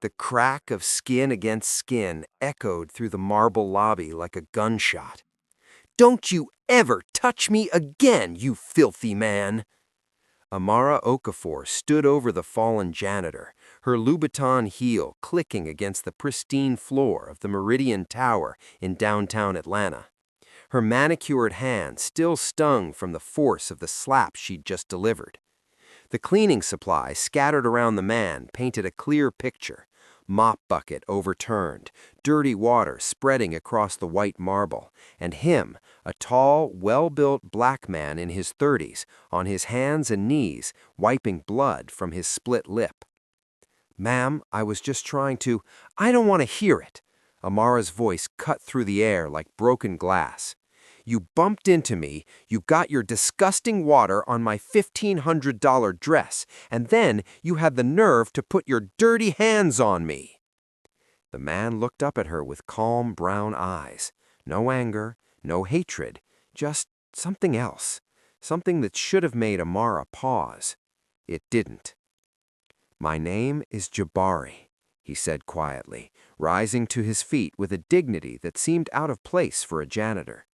The crack of skin against skin echoed through the marble lobby like a gunshot. "Don't you ever touch me again, you filthy man!" Amara Okafor stood over the fallen janitor, her Louboutin heel clicking against the pristine floor of the Meridian Tower in downtown Atlanta. Her manicured hand still stung from the force of the slap she'd just delivered. The cleaning supplies scattered around the man painted a clear picture. Mop bucket overturned, dirty water spreading across the white marble, and him, a tall, well-built black man in his 30s, on his hands and knees, wiping blood from his split lip. "Ma'am, I was just trying to—" "I don't want to hear it." Amara's voice cut through the air like broken glass. "You bumped into me, you got your disgusting water on my $1,500 dress, and then you had the nerve to put your dirty hands on me." The man looked up at her with calm brown eyes. No anger, no hatred, just something else. Something that should have made Amara pause. It didn't. "My name is Jabari," he said quietly, rising to his feet with a dignity that seemed out of place for a janitor.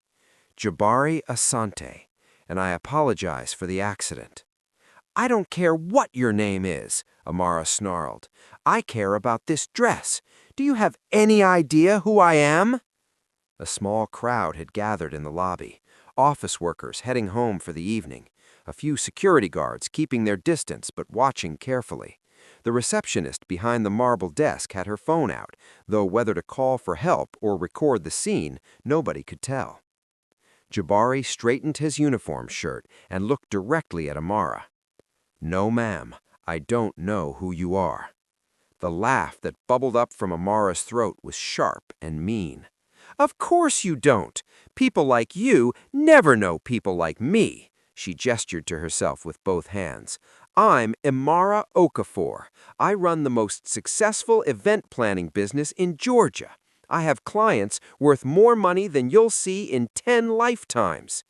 "Jabari Asante, and I apologize for the accident." "I don't care what your name is," Amara snarled. "I care about this dress. Do you have any idea who I am?" A small crowd had gathered in the lobby, office workers heading home for the evening, a few security guards keeping their distance but watching carefully. The receptionist behind the marble desk had her phone out, though whether to call for help or record the scene, nobody could tell. Jabari straightened his uniform shirt and looked directly at Amara. "No, ma'am, I don't know who you are." The laugh that bubbled up from Amara's throat was sharp and mean. "Of course you don't. People like you never know people like me." She gestured to herself with both hands. "I'm Amara Okafor. I run the most successful event planning business in Georgia. I have clients worth more money than you'll see in 10 lifetimes."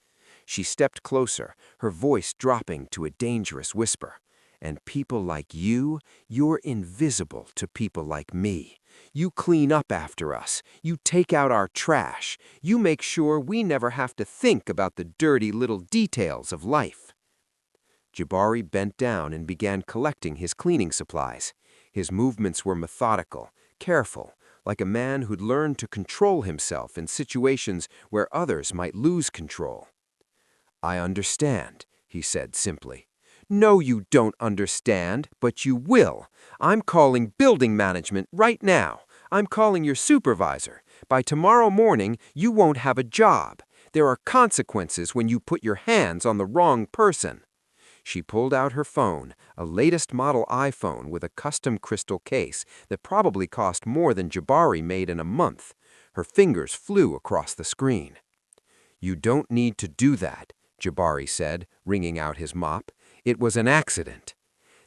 She stepped closer, her voice dropping to a dangerous whisper. "And people like you, you're invisible to people like me. You clean up after us. You take out our trash. You make sure we never have to think about the dirty little details of life." Jabari bent down and began collecting his cleaning supplies. His movements were methodical, careful, like a man who'd learned to control himself in situations where others might lose control. "I understand," he said simply. "No, you don't understand, but you will. I'm calling building management right now. I'm calling your supervisor. By tomorrow morning, you won't have a job. There are consequences when you put your hands on the wrong person." She pulled out her phone, a latest model iPhone with a custom crystal case that probably cost more than Jabari made in a month. Her fingers flew across the screen. "You don't need to do that," Jabari said, wringing out his mop. "It was an accident."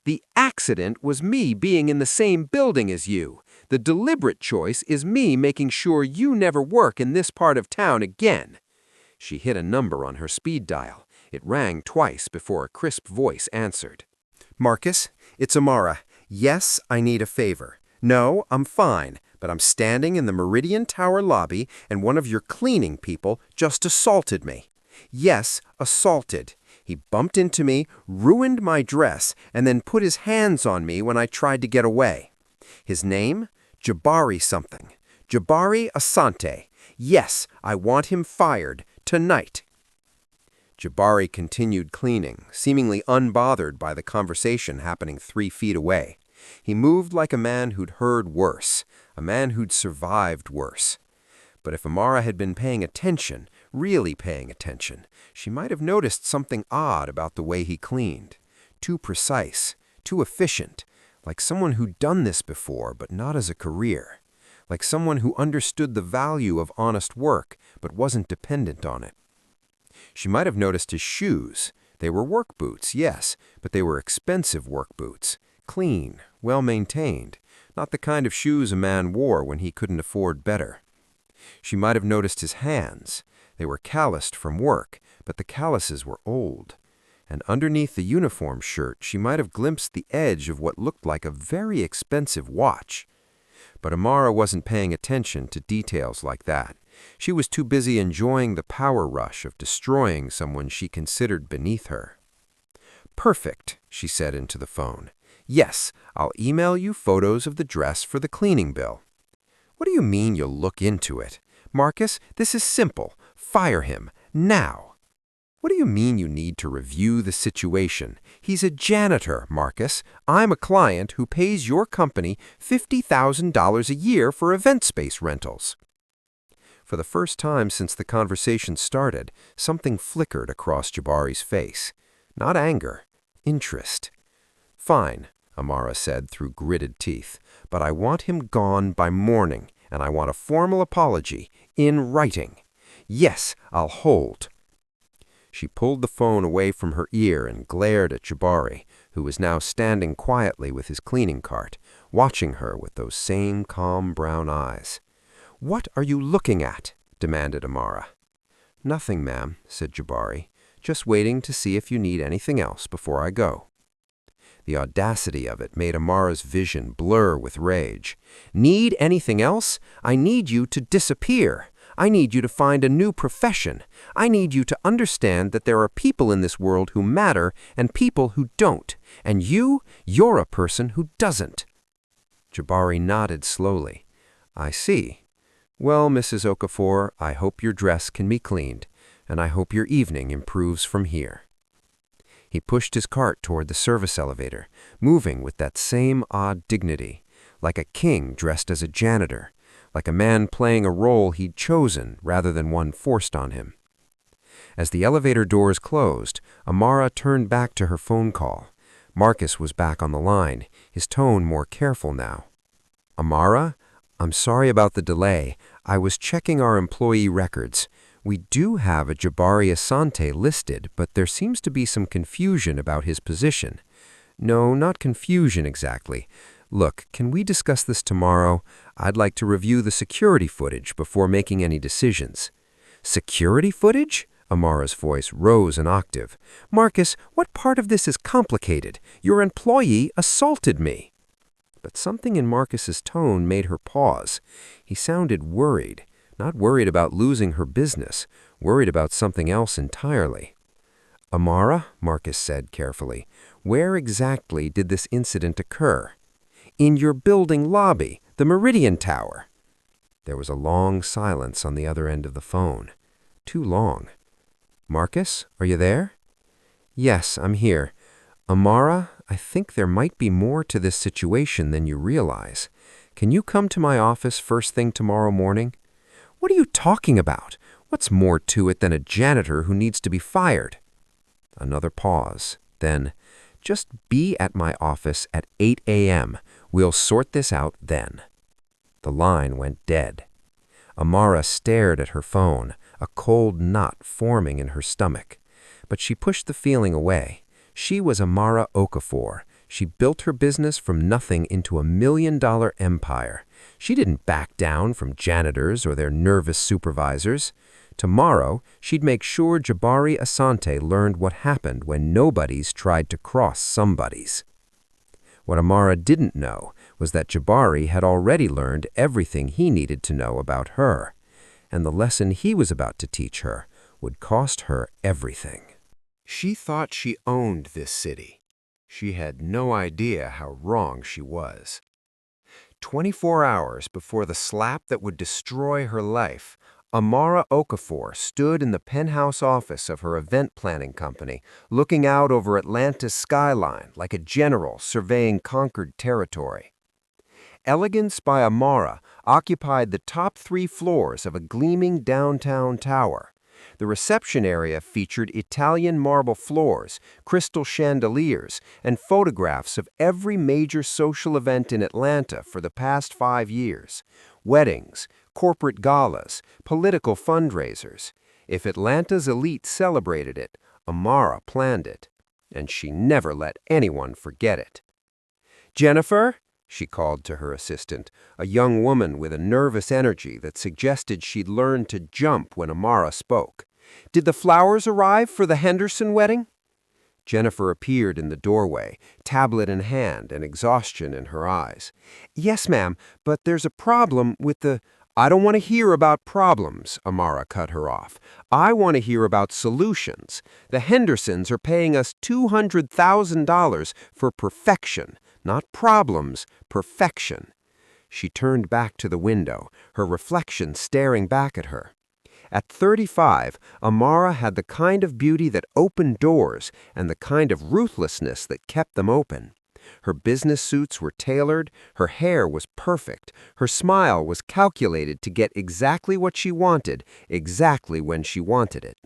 "The accident was me being in the same building as you. The deliberate choice is me making sure you never work in this part of town again." She hit a number on her speed dial. It rang twice before a crisp voice answered. "Marcus, it's Amara. Yes, I need a favor. No, I'm fine, but I'm standing in the Meridian Tower lobby and one of your cleaning people just assaulted me. Yes, assaulted. He bumped into me, ruined my dress, and then put his hands on me when I tried to get away. His name? Jabari something. Jabari Asante. Yes, I want him fired. Tonight." Jabari continued cleaning, seemingly unbothered by the conversation happening 3 feet away. He moved like a man who'd heard worse, a man who'd survived worse. But if Amara had been paying attention, really paying attention, she might have noticed something odd about the way he cleaned. Too precise, too efficient, like someone who'd done this before but not as a career. Like someone who understood the value of honest work but wasn't dependent on it. She might have noticed his shoes. They were work boots, yes, but they were expensive work boots. Clean, well-maintained, not the kind of shoes a man wore when he couldn't afford better. She might have noticed his hands. They were calloused from work, but the calluses were old. And underneath the uniform shirt, she might have glimpsed the edge of what looked like a very expensive watch. But Amara wasn't paying attention to details like that. She was too busy enjoying the power rush of destroying someone she considered beneath her. "Perfect," she said into the phone. "Yes, I'll email you photos of the dress for the cleaning bill." "What do you mean you'll look into it? Marcus, this is simple. Fire him, now." "What do you mean you need to review the situation? He's a janitor, Marcus. I'm a client who pays your company $50,000 a year for event space rentals." For the first time since the conversation started, something flickered across Jabari's face. Not anger, interest. "Fine," Amara said through gritted teeth, "but I want him gone by morning, and I want a formal apology, in writing. Yes, I'll hold." She pulled the phone away from her ear and glared at Jabari, who was now standing quietly with his cleaning cart, watching her with those same calm brown eyes. "What are you looking at?" demanded Amara. "Nothing, ma'am," said Jabari. "Just waiting to see if you need anything else before I go." The audacity of it made Amara's vision blur with rage. "Need anything else? I need you to disappear. I need you to find a new profession. I need you to understand that there are people in this world who matter and people who don't. And you're a person who doesn't." Jabari nodded slowly. "I see. Well, Mrs. Okafor, I hope your dress can be cleaned, and I hope your evening improves from here." He pushed his cart toward the service elevator, moving with that same odd dignity, like a king dressed as a janitor, like a man playing a role he'd chosen rather than one forced on him. As the elevator doors closed, Amara turned back to her phone call. Marcus was back on the line, his tone more careful now. "Amara, I'm sorry about the delay. I was checking our employee records. We do have a Jabari Asante listed, but there seems to be some confusion about his position." "No, not confusion exactly. Look, can we discuss this tomorrow? I'd like to review the security footage before making any decisions." "Security footage?" Amara's voice rose an octave. "Marcus, what part of this is complicated? Your employee assaulted me." But something in Marcus's tone made her pause. He sounded worried, not worried about losing her business, worried about something else entirely. "Amara," Marcus said carefully, "where exactly did this incident occur?" "In your building lobby, the Meridian Tower." There was a long silence on the other end of the phone. Too long. "Marcus, are you there?" "Yes, I'm here. Amara, I think there might be more to this situation than you realize. Can you come to my office first thing tomorrow morning?" "What are you talking about? What's more to it than a janitor who needs to be fired?" Another pause. Then, "Just be at my office at 8 a.m. We'll sort this out then." The line went dead. Amara stared at her phone, a cold knot forming in her stomach. But she pushed the feeling away. She was Amara Okafor. She built her business from nothing into a $1 million empire. She didn't back down from janitors or their nervous supervisors. Tomorrow, she'd make sure Jabari Asante learned what happened when nobodies tried to cross somebodies. What Amara didn't know was that Jabari had already learned everything he needed to know about her, and the lesson he was about to teach her would cost her everything. She thought she owned this city. She had no idea how wrong she was. 24 hours before the slap that would destroy her life, Amara Okafor stood in the penthouse office of her event planning company, looking out over Atlanta's skyline like a general surveying conquered territory. Elegance by Amara occupied the top 3 floors of a gleaming downtown tower. The reception area featured Italian marble floors, crystal chandeliers, and photographs of every major social event in Atlanta for the past 5 years. Weddings, corporate galas, political fundraisers. If Atlanta's elite celebrated it, Amara planned it, and she never let anyone forget it. "Jennifer," she called to her assistant, a young woman with a nervous energy that suggested she'd learned to jump when Amara spoke. "Did the flowers arrive for the Henderson wedding?" Jennifer appeared in the doorway, tablet in hand and exhaustion in her eyes. "Yes, ma'am, but there's a problem with the—" "I don't want to hear about problems," Amara cut her off. "I want to hear about solutions. The Hendersons are paying us $200,000 for perfection, not problems, perfection." She turned back to the window, her reflection staring back at her. At 35, Amara had the kind of beauty that opened doors and the kind of ruthlessness that kept them open. Her business suits were tailored, her hair was perfect, her smile was calculated to get exactly what she wanted, exactly when she wanted it.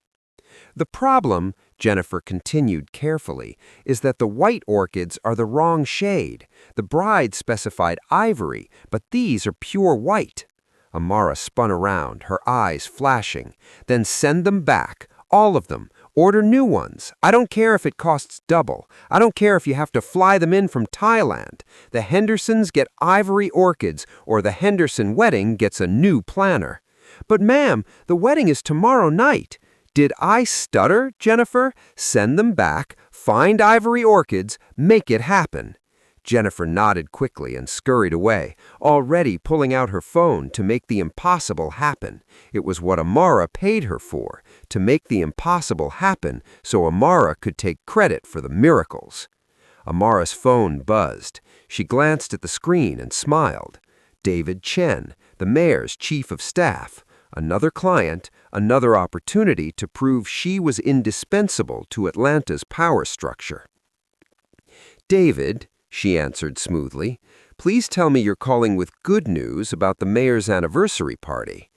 "The problem," Jennifer continued carefully, "is that the white orchids are the wrong shade. The bride specified ivory, but these are pure white." Amara spun around, her eyes flashing. "Then send them back, all of them. Order new ones. I don't care if it costs double. I don't care if you have to fly them in from Thailand. The Hendersons get ivory orchids, or the Henderson wedding gets a new planner." "But ma'am, the wedding is tomorrow night." "Did I stutter, Jennifer? Send them back, find ivory orchids, make it happen." Jennifer nodded quickly and scurried away, already pulling out her phone to make the impossible happen. It was what Amara paid her for, to make the impossible happen so Amara could take credit for the miracles. Amara's phone buzzed. She glanced at the screen and smiled. David Chen, the mayor's chief of staff. Another client, another opportunity to prove she was indispensable to Atlanta's power structure. "David," she answered smoothly, "please tell me you're calling with good news about the mayor's anniversary party."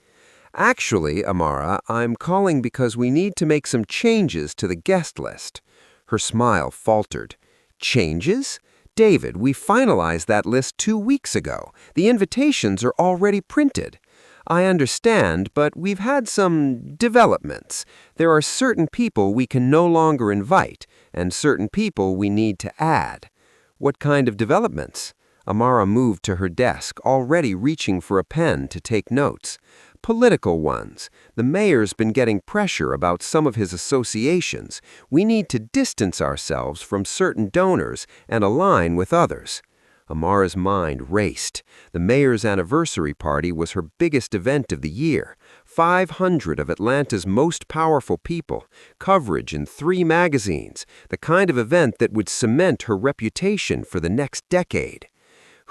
"Actually, Amara, I'm calling because we need to make some changes to the guest list." Her smile faltered. "Changes? David, we finalized that list 2 weeks ago. The invitations are already printed." "I understand, but we've had some developments. There are certain people we can no longer invite, and certain people we need to add." "What kind of developments?" Amara moved to her desk, already reaching for a pen to take notes. "Political ones. The mayor's been getting pressure about some of his associations. We need to distance ourselves from certain donors and align with others." Amara's mind raced. The mayor's anniversary party was her biggest event of the year. 500 of Atlanta's most powerful people, coverage in 3 magazines, the kind of event that would cement her reputation for the next decade.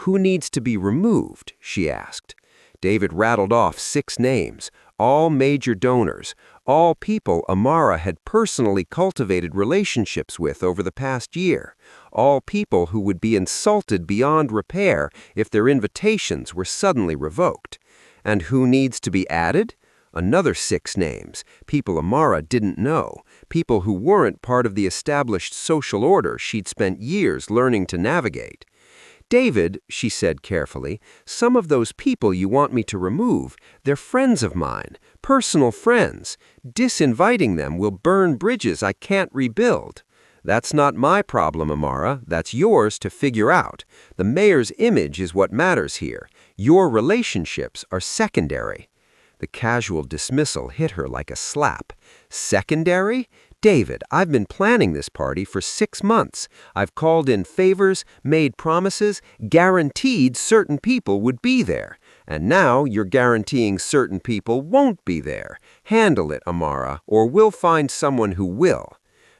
"Who needs to be removed?" she asked. David rattled off 6 names, all major donors, all people Amara had personally cultivated relationships with over the past year, all people who would be insulted beyond repair if their invitations were suddenly revoked. And who needs to be added? Another 6 names, people Amara didn't know, people who weren't part of the established social order she'd spent years learning to navigate. "David," she said carefully, "some of those people you want me to remove, they're friends of mine, personal friends. Disinviting them will burn bridges I can't rebuild." "That's not my problem, Amara. That's yours to figure out. The mayor's image is what matters here. Your relationships are secondary." The casual dismissal hit her like a slap. "Secondary? David, I've been planning this party for 6 months. I've called in favors, made promises, guaranteed certain people would be there. And now you're guaranteeing certain people won't be there. Handle it, Amara, or we'll find someone who will."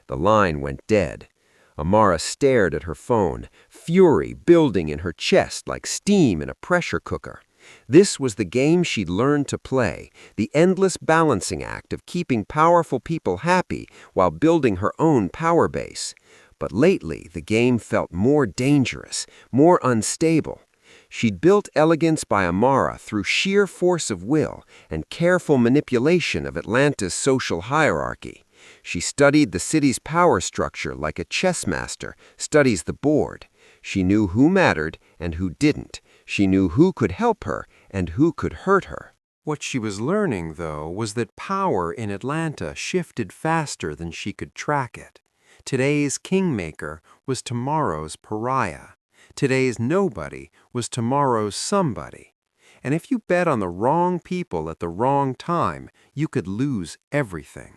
The line went dead. Amara stared at her phone, fury building in her chest like steam in a pressure cooker. This was the game she'd learned to play, the endless balancing act of keeping powerful people happy while building her own power base. But lately, the game felt more dangerous, more unstable. She'd built elegance by Amara through sheer force of will and careful manipulation of Atlanta's social hierarchy. She studied the city's power structure like a chess master studies the board. She knew who mattered and who didn't. She knew who could help her and who could hurt her. What she was learning, though, was that power in Atlanta shifted faster than she could track it. Today's kingmaker was tomorrow's pariah. Today's nobody was tomorrow's somebody. And if you bet on the wrong people at the wrong time, you could lose everything.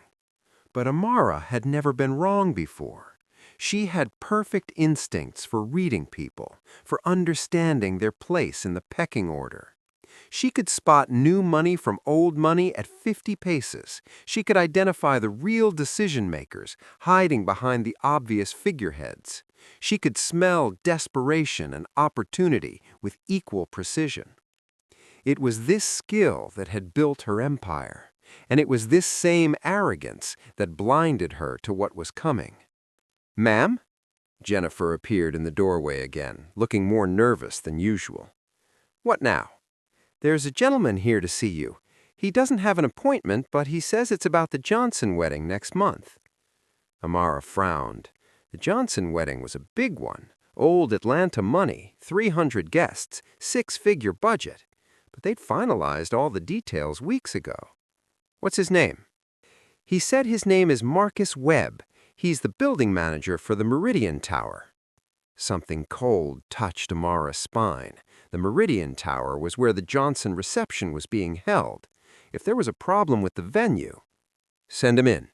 But Amara had never been wrong before. She had perfect instincts for reading people, for understanding their place in the pecking order. She could spot new money from old money at 50 paces. She could identify the real decision-makers hiding behind the obvious figureheads. She could smell desperation and opportunity with equal precision. It was this skill that had built her empire, and it was this same arrogance that blinded her to what was coming. "Ma'am?" Jennifer appeared in the doorway again, looking more nervous than usual. "What now?" "There's a gentleman here to see you. He doesn't have an appointment, but he says it's about the Johnson wedding next month." Amara frowned. The Johnson wedding was a big one. Old Atlanta money, 300 guests, six-figure budget. But they'd finalized all the details weeks ago. "What's his name?" "He said his name is Marcus Webb. He's the building manager for the Meridian Tower." Something cold touched Amara's spine. The Meridian Tower was where the Johnson reception was being held. If there was a problem with the venue, "Send him in."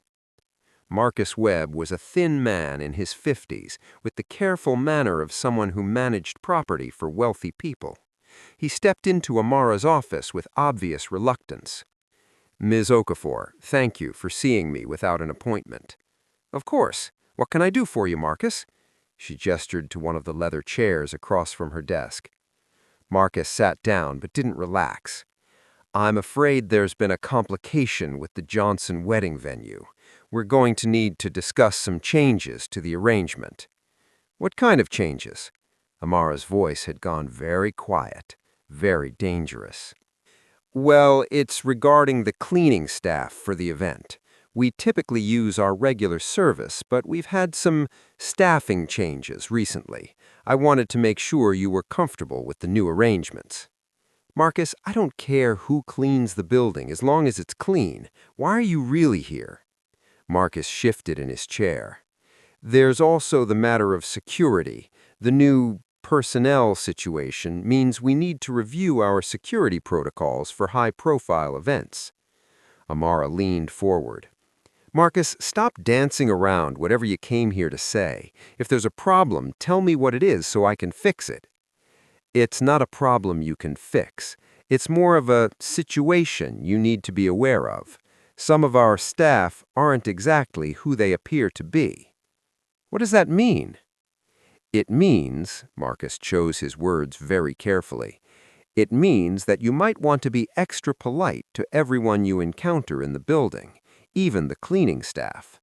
Marcus Webb was a thin man in his 50s, with the careful manner of someone who managed property for wealthy people. He stepped into Amara's office with obvious reluctance. "Ms. Okafor, thank you for seeing me without an appointment." "Of course. What can I do for you, Marcus?" She gestured to one of the leather chairs across from her desk. Marcus sat down but didn't relax. "I'm afraid there's been a complication with the Johnson wedding venue. We're going to need to discuss some changes to the arrangement." "What kind of changes?" Amara's voice had gone very quiet, very dangerous. "Well, it's regarding the cleaning staff for the event. We typically use our regular service, but we've had some staffing changes recently. I wanted to make sure you were comfortable with the new arrangements." "Marcus, I don't care who cleans the building as long as it's clean. Why are you really here?" Marcus shifted in his chair. "There's also the matter of security. The new personnel situation means we need to review our security protocols for high-profile events." Amara leaned forward. "Marcus, stop dancing around whatever you came here to say. If there's a problem, tell me what it is so I can fix it." "It's not a problem you can fix. It's more of a situation you need to be aware of. Some of our staff aren't exactly who they appear to be." "What does that mean?" "It means," Marcus chose his words very carefully, "it means that you might want to be extra polite to everyone you encounter in the building, even the cleaning staff."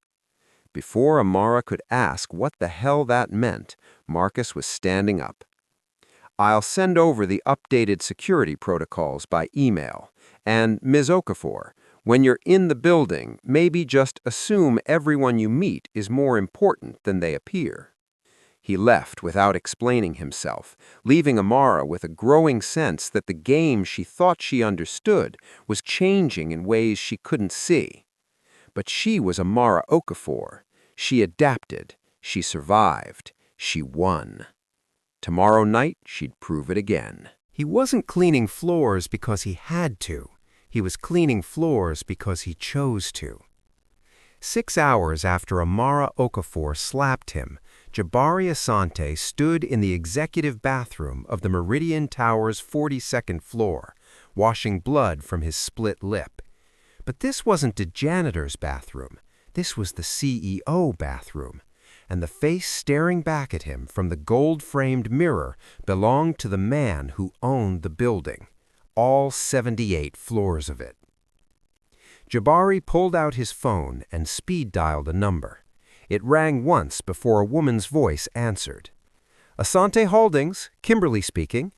Before Amara could ask what the hell that meant, Marcus was standing up. "I'll send over the updated security protocols by email. And, Ms. Okafor, when you're in the building, maybe just assume everyone you meet is more important than they appear." He left without explaining himself, leaving Amara with a growing sense that the game she thought she understood was changing in ways she couldn't see. But she was Amara Okafor. She adapted. She survived. She won. Tomorrow night, she'd prove it again. He wasn't cleaning floors because he had to. He was cleaning floors because he chose to. 6 hours after Amara Okafor slapped him, Jabari Asante stood in the executive bathroom of the Meridian Tower's 42nd floor, washing blood from his split lip. But this wasn't the janitor's bathroom. This was the CEO bathroom. And the face staring back at him from the gold-framed mirror belonged to the man who owned the building, all 78 floors of it. Jabari pulled out his phone and speed-dialed a number. It rang once before a woman's voice answered. "Asante Holdings, Kimberly speaking."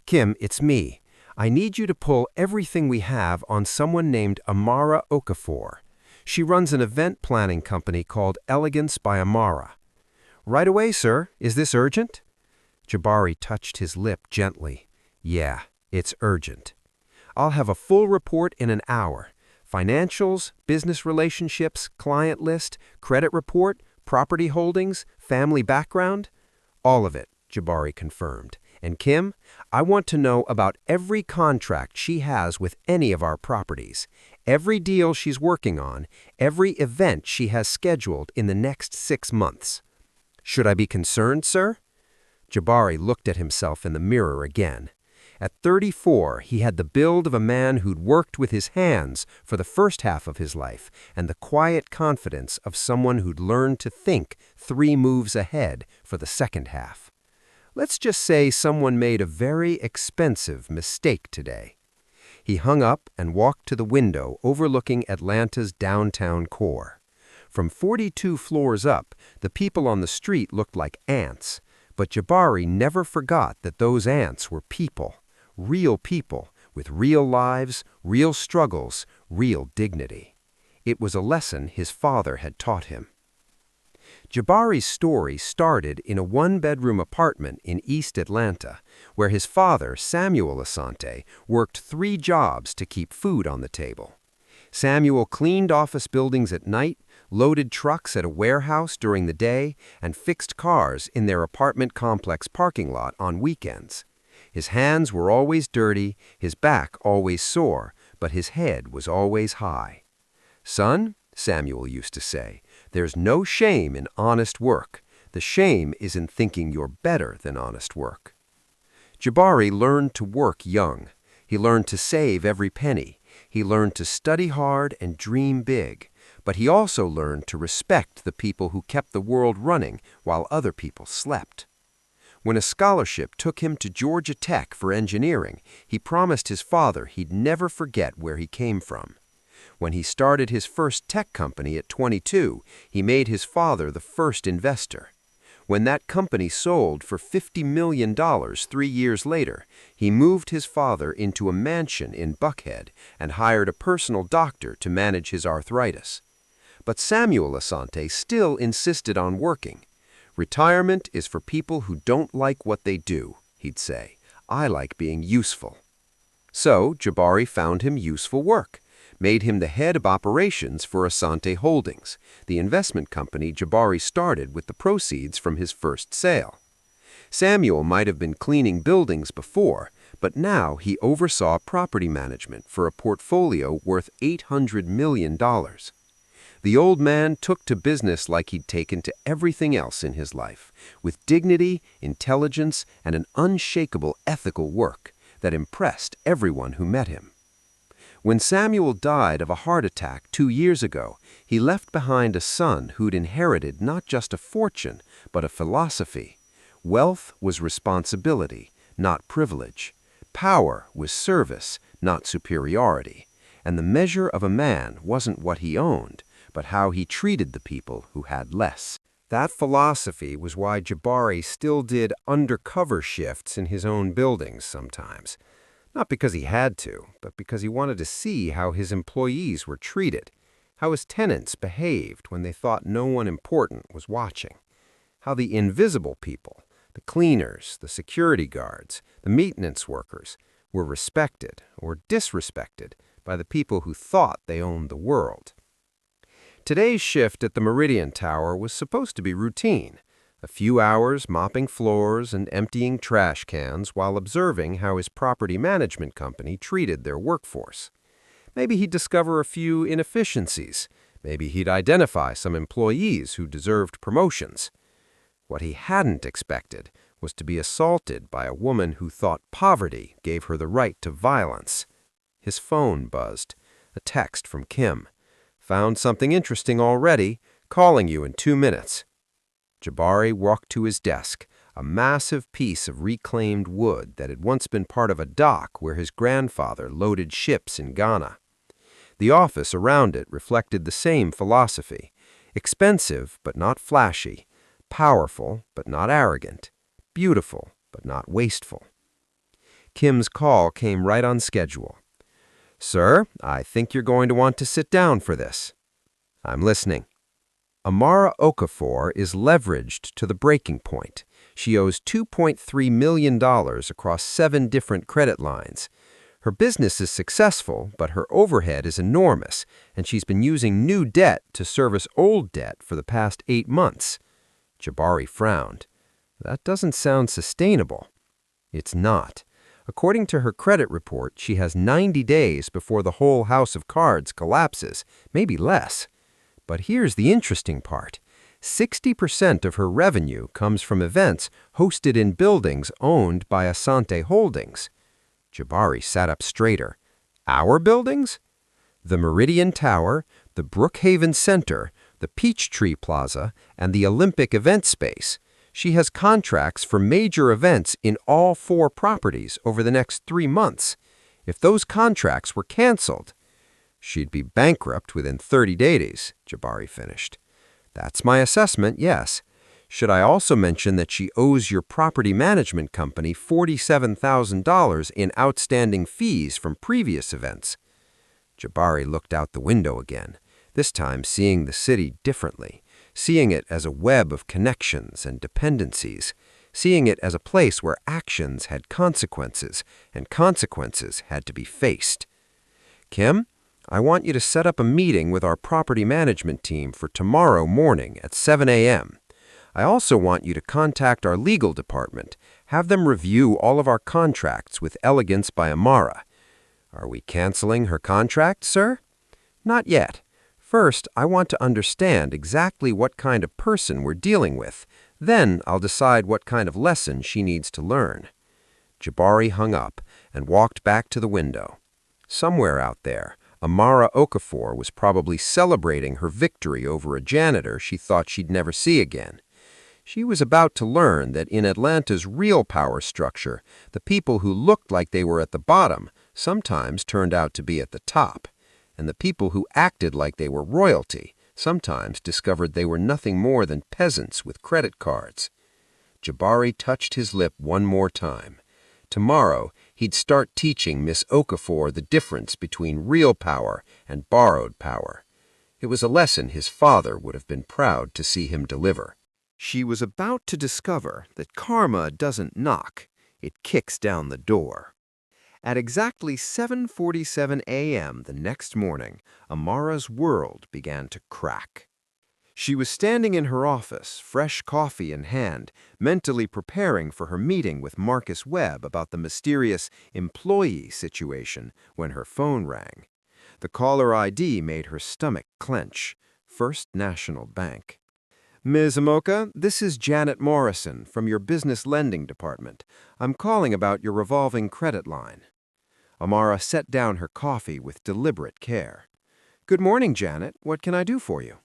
"Kim, it's me. I need you to pull everything we have on someone named Amara Okafor. She runs an event planning company called Elegance by Amara." "Right away, sir. Is this urgent?" Jabari touched his lip gently. "Yeah, it's urgent. I'll have a full report in an hour. Financials, business relationships, client list, credit report, property holdings, family background. All of it," Jabari confirmed. "And Kim, I want to know about every contract she has with any of our properties, every deal she's working on, every event she has scheduled in the next 6 months." Should I be concerned, sir? Jabari looked at himself in the mirror again. At 34, he had the build of a man who'd worked with his hands for the first half of his life and the quiet confidence of someone who'd learned to think 3 moves ahead for the second half. Let's just say someone made a very expensive mistake today. He hung up and walked to the window overlooking Atlanta's downtown core. From 42 floors up, the people on the street looked like ants, but Jabari never forgot that those ants were people. Real people, with real lives, real struggles, real dignity. It was a lesson his father had taught him. Jabari's story started in a 1-bedroom apartment in East Atlanta, where his father, Samuel Asante, worked 3 jobs to keep food on the table. Samuel cleaned office buildings at night, loaded trucks at a warehouse during the day, and fixed cars in their apartment complex parking lot on weekends. His hands were always dirty, his back always sore, but his head was always high. "Son," Samuel used to say, "there's no shame in honest work. The shame is in thinking you're better than honest work." Jabari learned to work young. He learned to save every penny. He learned to study hard and dream big. But he also learned to respect the people who kept the world running while other people slept. When a scholarship took him to Georgia Tech for engineering, he promised his father he'd never forget where he came from. When he started his first tech company at 22, he made his father the first investor. When that company sold for $50 million 3 years later, he moved his father into a mansion in Buckhead and hired a personal doctor to manage his arthritis. But Samuel Asante still insisted on working. "Retirement is for people who don't like what they do," he'd say. "I like being useful." So Jabari found him useful work, made him the head of operations for Asante Holdings, the investment company Jabari started with the proceeds from his first sale. Samuel might have been cleaning buildings before, but now he oversaw property management for a portfolio worth $800 million. The old man took to business like he'd taken to everything else in his life, with dignity, intelligence, and an unshakable ethical work that impressed everyone who met him. When Samuel died of a heart attack 2 years ago, he left behind a son who'd inherited not just a fortune, but a philosophy. Wealth was responsibility, not privilege. Power was service, not superiority. And the measure of a man wasn't what he owned, but how he treated the people who had less. That philosophy was why Jabari still did undercover shifts in his own buildings sometimes. Not because he had to, but because he wanted to see how his employees were treated, how his tenants behaved when they thought no one important was watching, how the invisible people, the cleaners, the security guards, the maintenance workers, were respected or disrespected by the people who thought they owned the world. Today's shift at the Meridian Tower was supposed to be routine, a few hours mopping floors and emptying trash cans while observing how his property management company treated their workforce. Maybe he'd discover a few inefficiencies. Maybe he'd identify some employees who deserved promotions. What he hadn't expected was to be assaulted by a woman who thought poverty gave her the right to violence. His phone buzzed. A text from Kim. "Found something interesting already. Calling you in 2 minutes." Jabari walked to his desk, a massive piece of reclaimed wood that had once been part of a dock where his grandfather loaded ships in Ghana. The office around it reflected the same philosophy: expensive but not flashy, powerful but not arrogant, beautiful but not wasteful. Kim's call came right on schedule. "Sir, I think you're going to want to sit down for this." "I'm listening." Amara Okafor is leveraged to the breaking point. She owes $2.3 million across 7 different credit lines. Her business is successful, but her overhead is enormous, and she's been using new debt to service old debt for the past 8 months. Jabari frowned. That doesn't sound sustainable. It's not. According to her credit report, she has 90 days before the whole house of cards collapses, maybe less. But here's the interesting part. 60% of her revenue comes from events hosted in buildings owned by Asante Holdings. Jabari sat up straighter. Our buildings? The Meridian Tower, the Brookhaven Center, the Peachtree Plaza, and the Olympic Event Space. She has contracts for major events in all 4 properties over the next 3 months. If those contracts were canceled, she'd be bankrupt within 30 days, Jabari finished. That's my assessment, yes. Should I also mention that she owes your property management company $47,000 in outstanding fees from previous events? Jabari looked out the window again, this time seeing the city differently, seeing it as a web of connections and dependencies, seeing it as a place where actions had consequences and consequences had to be faced. Kim, I want you to set up a meeting with our property management team for tomorrow morning at 7 a.m. I also want you to contact our legal department, have them review all of our contracts with Elegance by Amara. Are we canceling her contract, sir? Not yet. First, I want to understand exactly what kind of person we're dealing with. Then I'll decide what kind of lesson she needs to learn. Jabari hung up and walked back to the window. Somewhere out there, Amara Okafor was probably celebrating her victory over a janitor she thought she'd never see again. She was about to learn that in Atlanta's real power structure, the people who looked like they were at the bottom sometimes turned out to be at the top, and the people who acted like they were royalty sometimes discovered they were nothing more than peasants with credit cards. Jabari touched his lip one more time. Tomorrow, he'd start teaching Miss Okafor the difference between real power and borrowed power. It was a lesson his father would have been proud to see him deliver. She was about to discover that karma doesn't knock, it kicks down the door. At exactly 7:47 a.m. the next morning, Amara's world began to crack. She was standing in her office, fresh coffee in hand, mentally preparing for her meeting with Marcus Webb about the mysterious employee situation when her phone rang. The caller ID made her stomach clench. First National Bank. Ms. Amoka, this is Janet Morrison from your business lending department. I'm calling about your revolving credit line. Amara set down her coffee with deliberate care. Good morning, Janet. What can I do for you?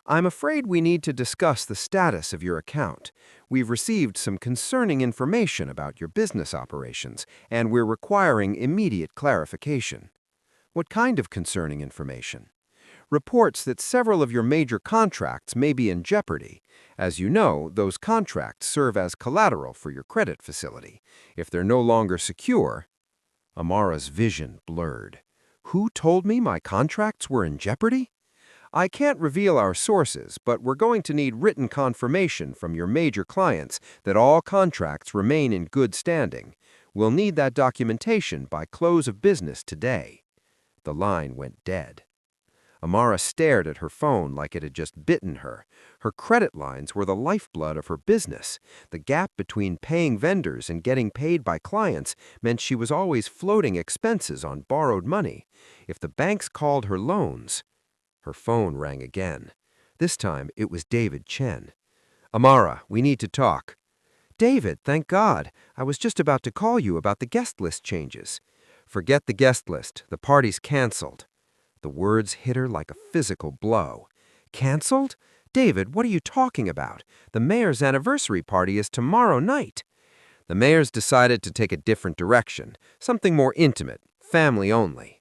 I'm afraid we need to discuss the status of your account. We've received some concerning information about your business operations, and we're requiring immediate clarification. What kind of concerning information? Reports that several of your major contracts may be in jeopardy. As you know, those contracts serve as collateral for your credit facility. If they're no longer secure... Amara's vision blurred. Who told me my contracts were in jeopardy? I can't reveal our sources, but we're going to need written confirmation from your major clients that all contracts remain in good standing. We'll need that documentation by close of business today. The line went dead. Amara stared at her phone like it had just bitten her. Her credit lines were the lifeblood of her business. The gap between paying vendors and getting paid by clients meant she was always floating expenses on borrowed money. If the banks called her loans... Her phone rang again. This time it was David Chen. Amara, we need to talk. David, thank God. I was just about to call you about the guest list changes. Forget the guest list. The party's canceled. The words hit her like a physical blow. Canceled? David, what are you talking about? The mayor's anniversary party is tomorrow night. The mayor's decided to take a different direction, something more intimate, family only.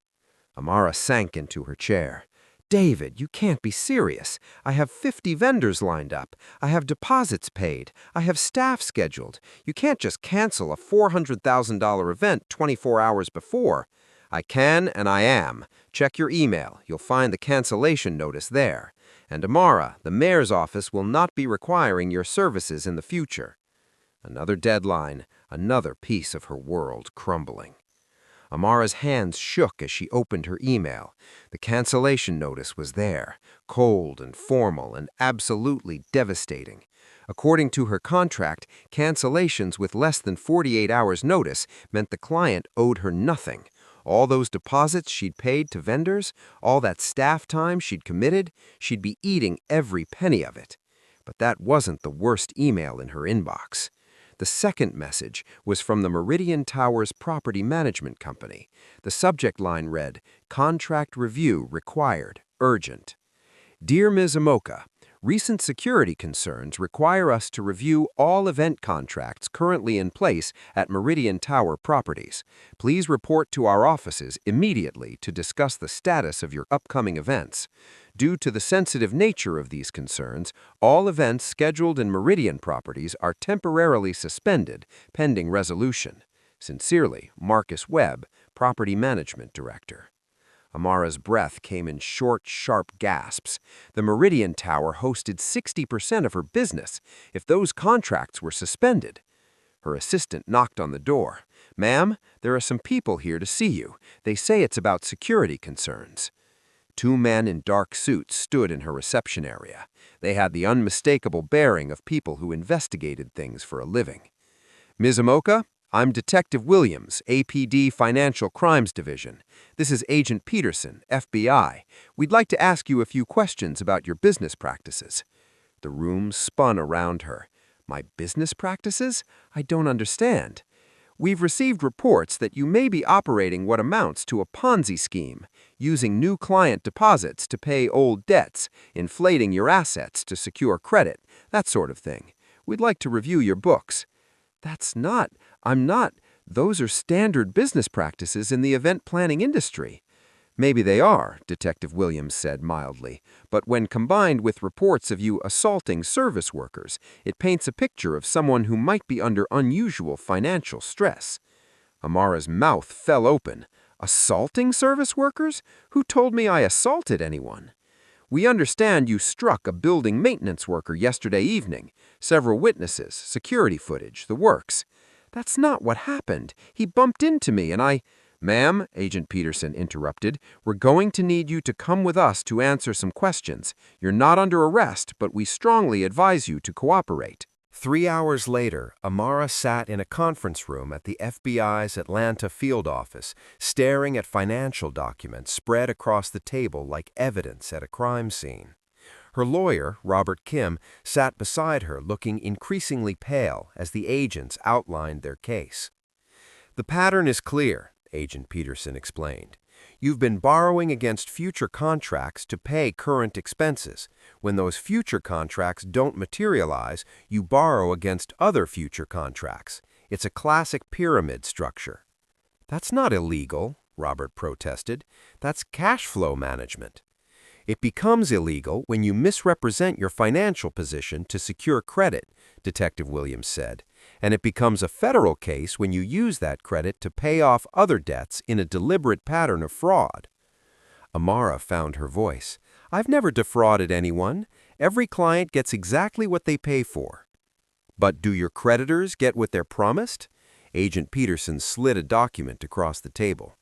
Amara sank into her chair. David, you can't be serious. I have 50 vendors lined up. I have deposits paid. I have staff scheduled. You can't just cancel a $400,000 event 24 hours before. I can and I am. Check your email. You'll find the cancellation notice there. And Amara, the mayor's office will not be requiring your services in the future. Another deadline, another piece of her world crumbling. Amara's hands shook as she opened her email. The cancellation notice was there, cold and formal and absolutely devastating. According to her contract, cancellations with less than 48 hours' notice meant the client owed her nothing. All those deposits she'd paid to vendors, all that staff time she'd committed, she'd be eating every penny of it. But that wasn't the worst email in her inbox. The second message was from the Meridian Towers Property Management Company. The subject line read, "Contract review required, urgent." Dear Ms. Amoka, recent security concerns require us to review all event contracts currently in place at Meridian Tower Properties. Please report to our offices immediately to discuss the status of your upcoming events. Due to the sensitive nature of these concerns, all events scheduled in Meridian Properties are temporarily suspended, pending resolution. Sincerely, Marcus Webb, Property Management Director. Amara's breath came in short, sharp gasps. The Meridian Tower hosted 60% of her business. If those contracts were suspended. Her assistant knocked on the door. "Ma'am, there are some people here to see you. They say it's about security concerns." Two men in dark suits stood in her reception area. They had the unmistakable bearing of people who investigated things for a living. "Ms. Amoka, I'm Detective Williams, APD Financial Crimes Division. This is Agent Peterson, FBI. We'd like to ask you a few questions about your business practices." The room spun around her. "My business practices? I don't understand." "We've received reports that you may be operating what amounts to a Ponzi scheme, using new client deposits to pay old debts, inflating your assets to secure credit, that sort of thing. We'd like to review your books." I'm not. Those are standard business practices in the event planning industry." "Maybe they are," Detective Williams said mildly, "but when combined with reports of you assaulting service workers, it paints a picture of someone who might be under unusual financial stress." Amara's mouth fell open. "Assaulting service workers? Who told me I assaulted anyone?" "We understand you struck a building maintenance worker yesterday evening. Several witnesses, security footage, the works." "That's not what happened. He bumped into me and I—" "Ma'am," Agent Peterson interrupted, "we're going to need you to come with us to answer some questions. You're not under arrest, but we strongly advise you to cooperate." 3 hours later, Amara sat in a conference room at the FBI's Atlanta field office, staring at financial documents spread across the table like evidence at a crime scene. Her lawyer, Robert Kim, sat beside her looking increasingly pale as the agents outlined their case. "The pattern is clear," Agent Peterson explained. "You've been borrowing against future contracts to pay current expenses. When those future contracts don't materialize, you borrow against other future contracts. It's a classic pyramid structure." "That's not illegal," Robert protested. "That's cash flow management." "It becomes illegal when you misrepresent your financial position to secure credit," Detective Williams said, "and it becomes a federal case when you use that credit to pay off other debts in a deliberate pattern of fraud." Amara found her voice. "I've never defrauded anyone. Every client gets exactly what they pay for." "But do your creditors get what they're promised?" Agent Peterson slid a document across the table.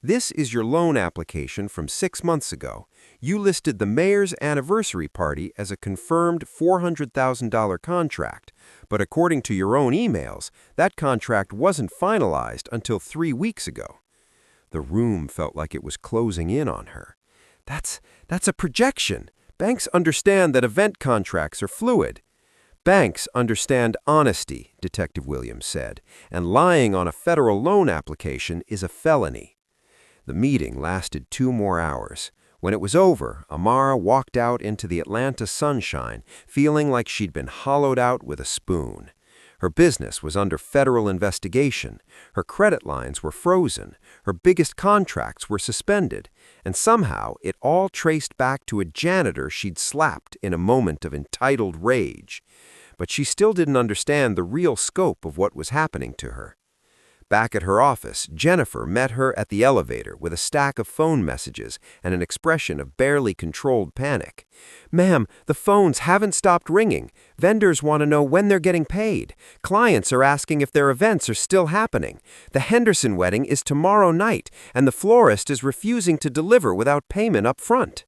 "This is your loan application from 6 months ago. You listed the mayor's anniversary party as a confirmed $400,000 contract, but according to your own emails, that contract wasn't finalized until 3 weeks ago." The room felt like it was closing in on her. That's a projection. Banks understand that event contracts are fluid." "Banks understand honesty," Detective Williams said, "and lying on a federal loan application is a felony." The meeting lasted 2 more hours. When it was over, Amara walked out into the Atlanta sunshine, feeling like she'd been hollowed out with a spoon. Her business was under federal investigation, her credit lines were frozen, her biggest contracts were suspended, and somehow it all traced back to a janitor she'd slapped in a moment of entitled rage. But she still didn't understand the real scope of what was happening to her. Back at her office, Jennifer met her at the elevator with a stack of phone messages and an expression of barely controlled panic. "Ma'am, the phones haven't stopped ringing. Vendors want to know when they're getting paid. Clients are asking if their events are still happening. The Henderson wedding is tomorrow night, and the florist is refusing to deliver without payment up front."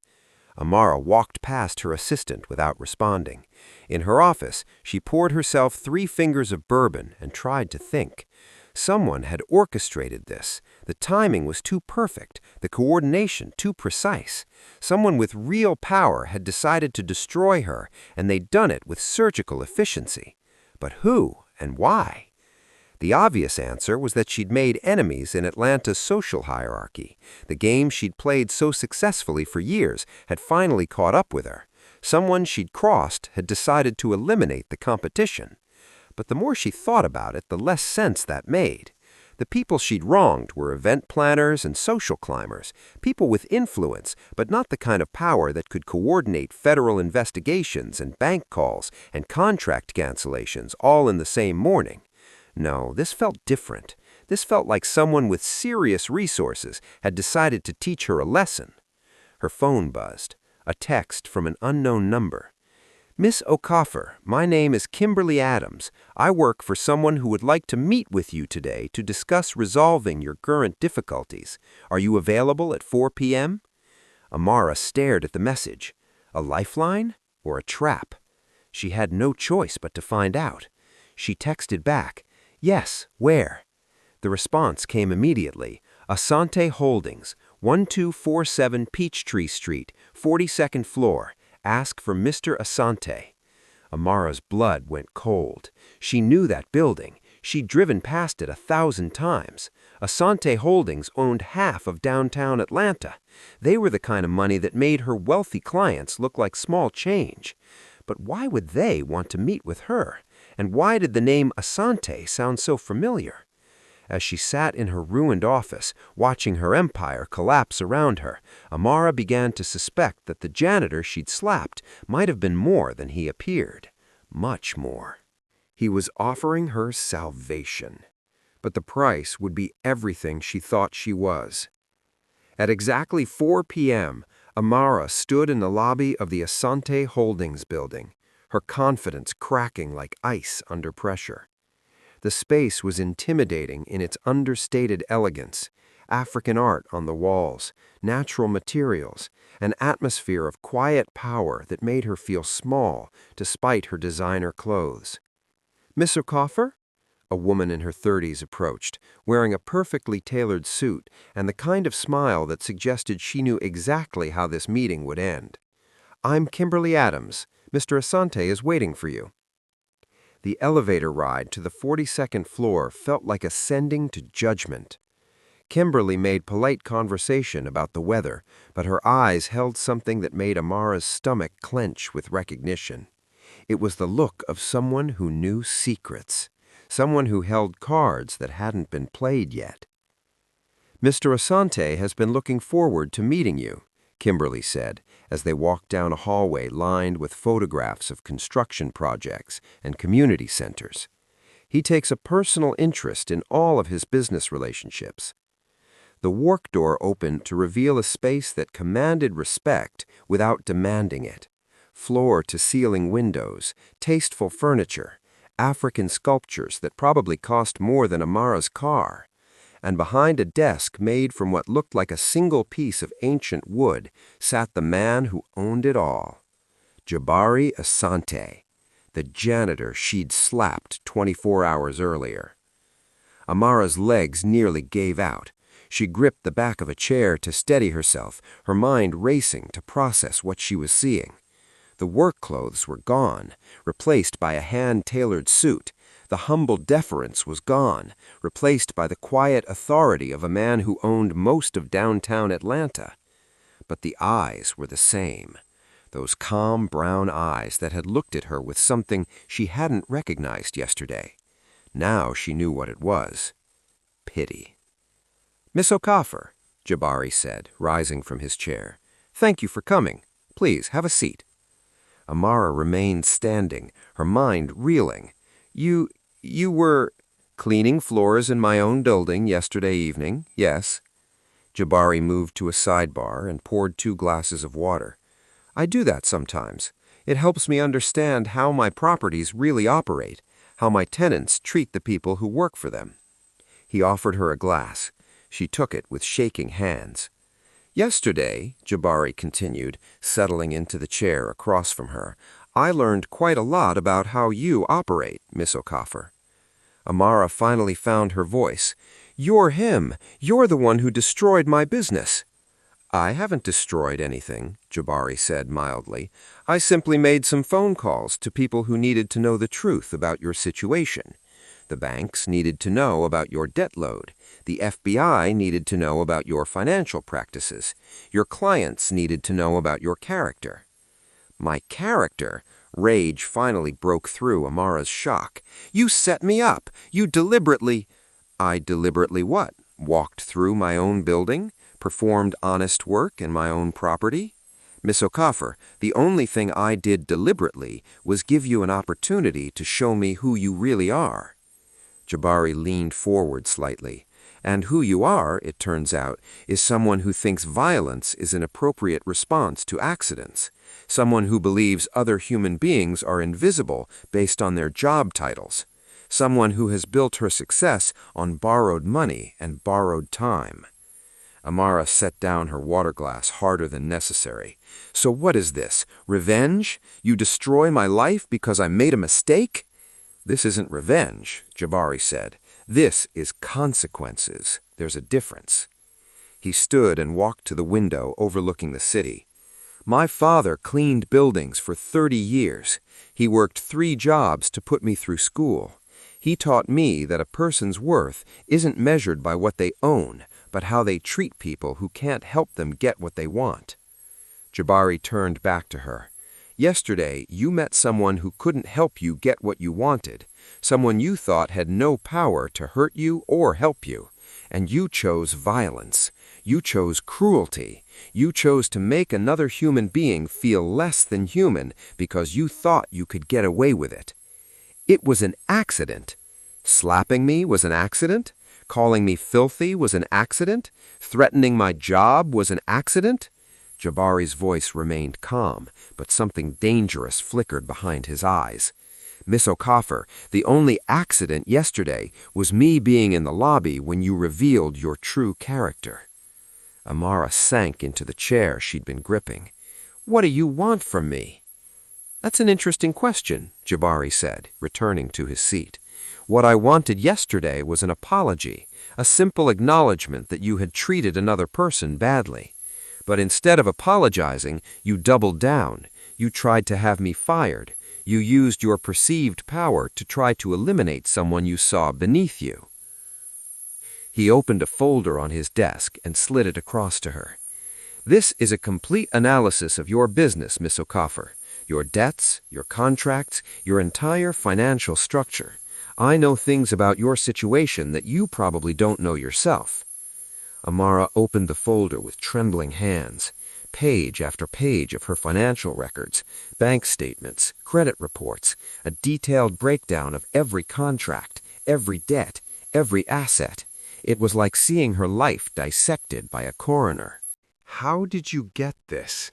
Amara walked past her assistant without responding. In her office, she poured herself 3 fingers of bourbon and tried to think. Someone had orchestrated this. The timing was too perfect, the coordination too precise. Someone with real power had decided to destroy her, and they'd done it with surgical efficiency. But who and why? The obvious answer was that she'd made enemies in Atlanta's social hierarchy. The game she'd played so successfully for years had finally caught up with her. Someone she'd crossed had decided to eliminate the competition. But the more she thought about it, the less sense that made. The people she'd wronged were event planners and social climbers, people with influence, but not the kind of power that could coordinate federal investigations and bank calls and contract cancellations all in the same morning. No, this felt different. This felt like someone with serious resources had decided to teach her a lesson. Her phone buzzed. A text from an unknown number. "Miss O'Coffer, my name is Kimberly Adams. I work for someone who would like to meet with you today to discuss resolving your current difficulties. Are you available at 4 p.m.? Amara stared at the message. A lifeline or a trap? She had no choice but to find out. She texted back, "Yes, where?" The response came immediately. Asante Holdings, 1247 Peachtree Street, 42nd floor. Ask for Mr. Asante. Amara's blood went cold. She knew that building. She'd driven past it 1,000 times. Asante Holdings owned half of downtown Atlanta. They were the kind of money that made her wealthy clients look like small change. But why would they want to meet with her? And why did the name Asante sound so familiar? As she sat in her ruined office, watching her empire collapse around her, Amara began to suspect that the janitor she'd slapped might have been more than he appeared. Much more. He was offering her salvation. But the price would be everything she thought she was. At exactly 4 p.m., Amara stood in the lobby of the Asante Holdings building, her confidence cracking like ice under pressure. The space was intimidating in its understated elegance, African art on the walls, natural materials, an atmosphere of quiet power that made her feel small despite her designer clothes. "Miss O'Coffer?" A woman in her 30s approached, wearing a perfectly tailored suit and the kind of smile that suggested she knew exactly how this meeting would end. "I'm Kimberly Adams. Mr. Asante is waiting for you." The elevator ride to the 42nd floor felt like ascending to judgment. Kimberly made polite conversation about the weather, but her eyes held something that made Amara's stomach clench with recognition. It was the look of someone who knew secrets, someone who held cards that hadn't been played yet. "Mr. Asante has been looking forward to meeting you," Kimberly said, as they walked down a hallway lined with photographs of construction projects and community centers. "He takes a personal interest in all of his business relationships." The work door opened to reveal a space that commanded respect without demanding it. Floor-to-ceiling windows, tasteful furniture, African sculptures that probably cost more than Amara's car. And behind a desk made from what looked like a single piece of ancient wood sat the man who owned it all. Jabari Asante, the janitor she'd slapped 24 hours earlier. Amara's legs nearly gave out. She gripped the back of a chair to steady herself, her mind racing to process what she was seeing. The work clothes were gone, replaced by a hand-tailored suit. The humble deference was gone, replaced by the quiet authority of a man who owned most of downtown Atlanta. But the eyes were the same. Those calm brown eyes that had looked at her with something she hadn't recognized yesterday. Now she knew what it was. Pity. "Miss O'Coffer," Jabari said, rising from his chair. "Thank you for coming. Please, have a seat." Amara remained standing, her mind reeling. You were cleaning floors in my own building yesterday evening, yes." Jabari moved to a sidebar and poured 2 glasses of water. "I do that sometimes. It helps me understand how my properties really operate, how my tenants treat the people who work for them." He offered her a glass. She took it with shaking hands. "Yesterday," Jabari continued, settling into the chair across from her, "I learned quite a lot about how you operate, Miss O'Coffer." Amara finally found her voice. "You're him. You're the one who destroyed my business." "I haven't destroyed anything," Jabari said mildly. "I simply made some phone calls to people who needed to know the truth about your situation. The banks needed to know about your debt load. The FBI needed to know about your financial practices. Your clients needed to know about your character." "My character?" Rage finally broke through Amara's shock. "You set me up! You deliberately—" "I deliberately what? Walked through my own building? Performed honest work in my own property? Miss Okafor, the only thing I did deliberately was give you an opportunity to show me who you really are." Jabari leaned forward slightly. "And who you are, it turns out, is someone who thinks violence is an appropriate response to accidents. Someone who believes other human beings are invisible based on their job titles. Someone who has built her success on borrowed money and borrowed time." Amara set down her water glass harder than necessary. "So what is this? Revenge? You destroy my life because I made a mistake?" "This isn't revenge," Jabari said. "This is consequences. There's a difference." He stood and walked to the window overlooking the city. "My father cleaned buildings for 30 years. He worked 3 jobs to put me through school. He taught me that a person's worth isn't measured by what they own, but how they treat people who can't help them get what they want." Jabari turned back to her. "Yesterday, you met someone who couldn't help you get what you wanted, someone you thought had no power to hurt you or help you, and you chose violence. You chose cruelty. You chose to make another human being feel less than human because you thought you could get away with it. It was an accident. Slapping me was an accident. Calling me filthy was an accident. Threatening my job was an accident." Jabari's voice remained calm, but something dangerous flickered behind his eyes. "Miss Okafor, the only accident yesterday was me being in the lobby when you revealed your true character." Amara sank into the chair she'd been gripping. "What do you want from me?" "That's an interesting question," Jabari said, returning to his seat. "What I wanted yesterday was an apology, a simple acknowledgement that you had treated another person badly. But instead of apologizing, you doubled down. You tried to have me fired. You used your perceived power to try to eliminate someone you saw beneath you." He opened a folder on his desk and slid it across to her. "This is a complete analysis of your business, Miss Okafor. Your debts, your contracts, your entire financial structure. I know things about your situation that you probably don't know yourself." Amara opened the folder with trembling hands. Page after page of her financial records, bank statements, credit reports, a detailed breakdown of every contract, every debt, every asset. It was like seeing her life dissected by a coroner. "How did you get this?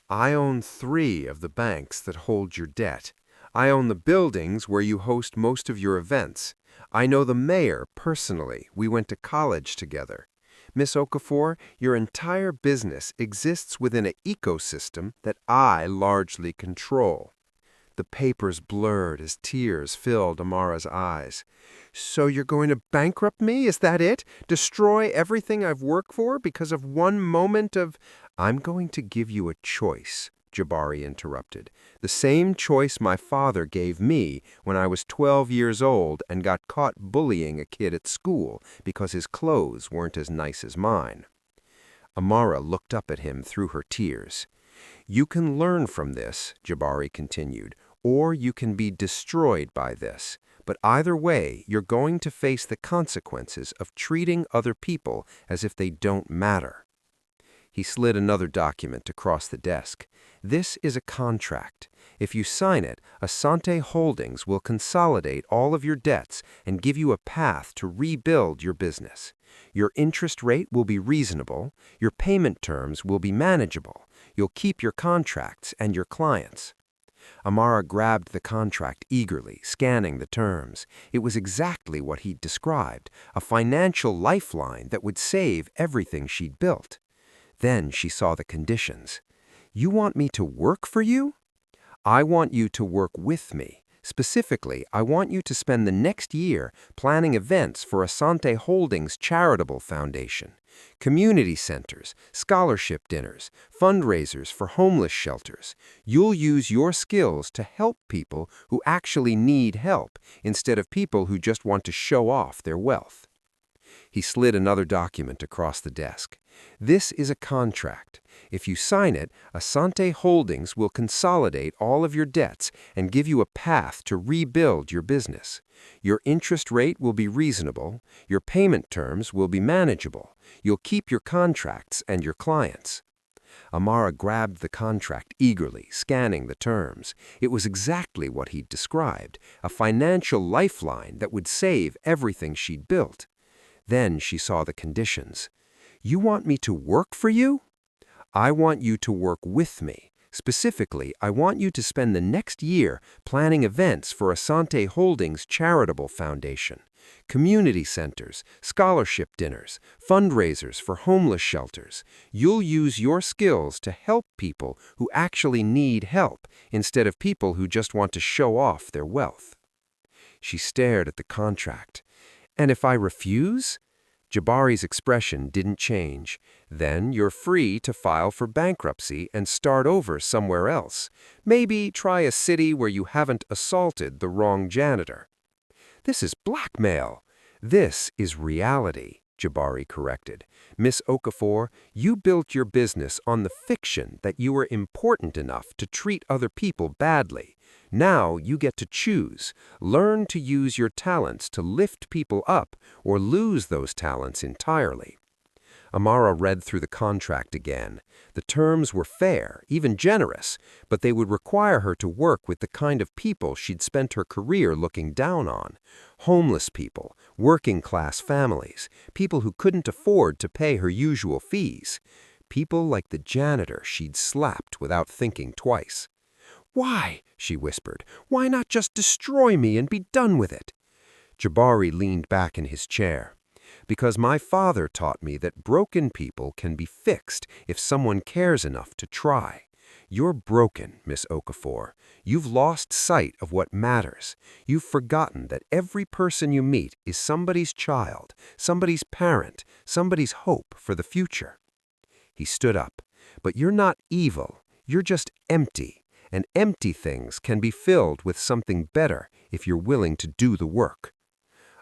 I own 3 of the banks that hold your debt. I own the buildings where you host most of your events. I know the mayor personally. We went to college together. Miss Okafor, your entire business exists within an ecosystem that I largely control." The papers blurred as tears filled Amara's eyes. "So you're going to bankrupt me? Is that it? Destroy everything I've worked for because of one moment of—" "I'm going to give you a choice," Jabari interrupted. "The same choice my father gave me when I was 12 years old and got caught bullying a kid at school because his clothes weren't as nice as mine." Amara looked up at him through her tears. "You can learn from this," Jabari continued, "or you can be destroyed by this. But either way, you're going to face the consequences of treating other people as if they don't matter." He slid another document across the desk. "This is a contract. If you sign it, Asante Holdings will consolidate all of your debts and give you a path to rebuild your business. Your interest rate will be reasonable. Your payment terms will be manageable. You'll keep your contracts and your clients." Amara grabbed the contract eagerly, scanning the terms. It was exactly what he'd described, a financial lifeline that would save everything she'd built. Then she saw the conditions. "You want me to work for you?" "I want you to work with me. Specifically, I want you to spend the next year planning events for Asante Holdings Charitable Foundation, community centers, scholarship dinners, fundraisers for homeless shelters. You'll use your skills to help people who actually need help instead of people who just want to show off their wealth. He slid another document across the desk. This is a contract. If you sign it, Asante Holdings will consolidate all of your debts and give you a path to rebuild your business. Your interest rate will be reasonable. Your payment terms will be manageable. You'll keep your contracts and your clients. Amara grabbed the contract eagerly, scanning the terms. It was exactly what he'd described, a financial lifeline that would save everything she'd built. Then she saw the conditions. You want me to work for you? I want you to work with me. Specifically, I want you to spend the next year planning events for Asante Holdings Charitable Foundation, community centers, scholarship dinners, fundraisers for homeless shelters. You'll use your skills to help people who actually need help instead of people who just want to show off their wealth. She stared at the contract. And if I refuse? Jabari's expression didn't change. Then you're free to file for bankruptcy and start over somewhere else. Maybe try a city where you haven't assaulted the wrong janitor. This is blackmail. This is reality, Jabari corrected. Miss Okafor, you built your business on the fiction that you were important enough to treat other people badly. Now you get to choose. Learn to use your talents to lift people up or lose those talents entirely. Amara read through the contract again. The terms were fair, even generous, but they would require her to work with the kind of people she'd spent her career looking down on. Homeless people, working-class families, people who couldn't afford to pay her usual fees. People like the janitor she'd slapped without thinking twice. "Why?" she whispered. "Why not just destroy me and be done with it?" Jabari leaned back in his chair. "Because my father taught me that broken people can be fixed if someone cares enough to try. You're broken, Miss Okafor. You've lost sight of what matters. You've forgotten that every person you meet is somebody's child, somebody's parent, somebody's hope for the future." He stood up. "But you're not evil. You're just empty. And empty things can be filled with something better if you're willing to do the work."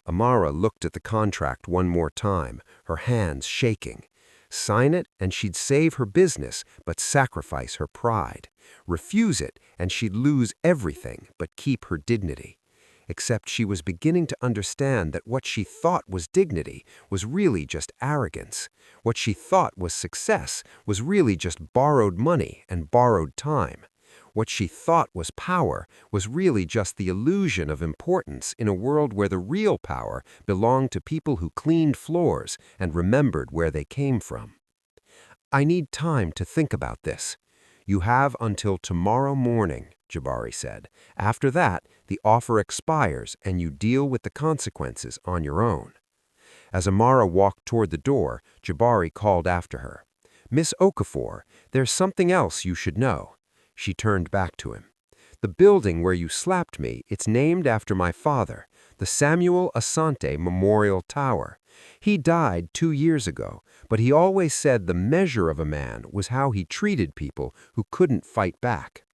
Amara looked at the contract one more time, her hands shaking. Sign it and she'd save her business but sacrifice her pride. Refuse it and she'd lose everything but keep her dignity. Except she was beginning to understand that what she thought was dignity was really just arrogance. What she thought was success was really just borrowed money and borrowed time. What she thought was power was really just the illusion of importance in a world where the real power belonged to people who cleaned floors and remembered where they came from. "I need time to think about this." "You have until tomorrow morning," Jabari said. "After that, the offer expires and you deal with the consequences on your own." As Amara walked toward the door, Jabari called after her. "Miss Okafor, there's something else you should know." She turned back to him. "The building where you slapped me, it's named after my father, the Samuel Asante Memorial Tower. He died 2 years ago, but he always said the measure of a man was how he treated people who couldn't fight back."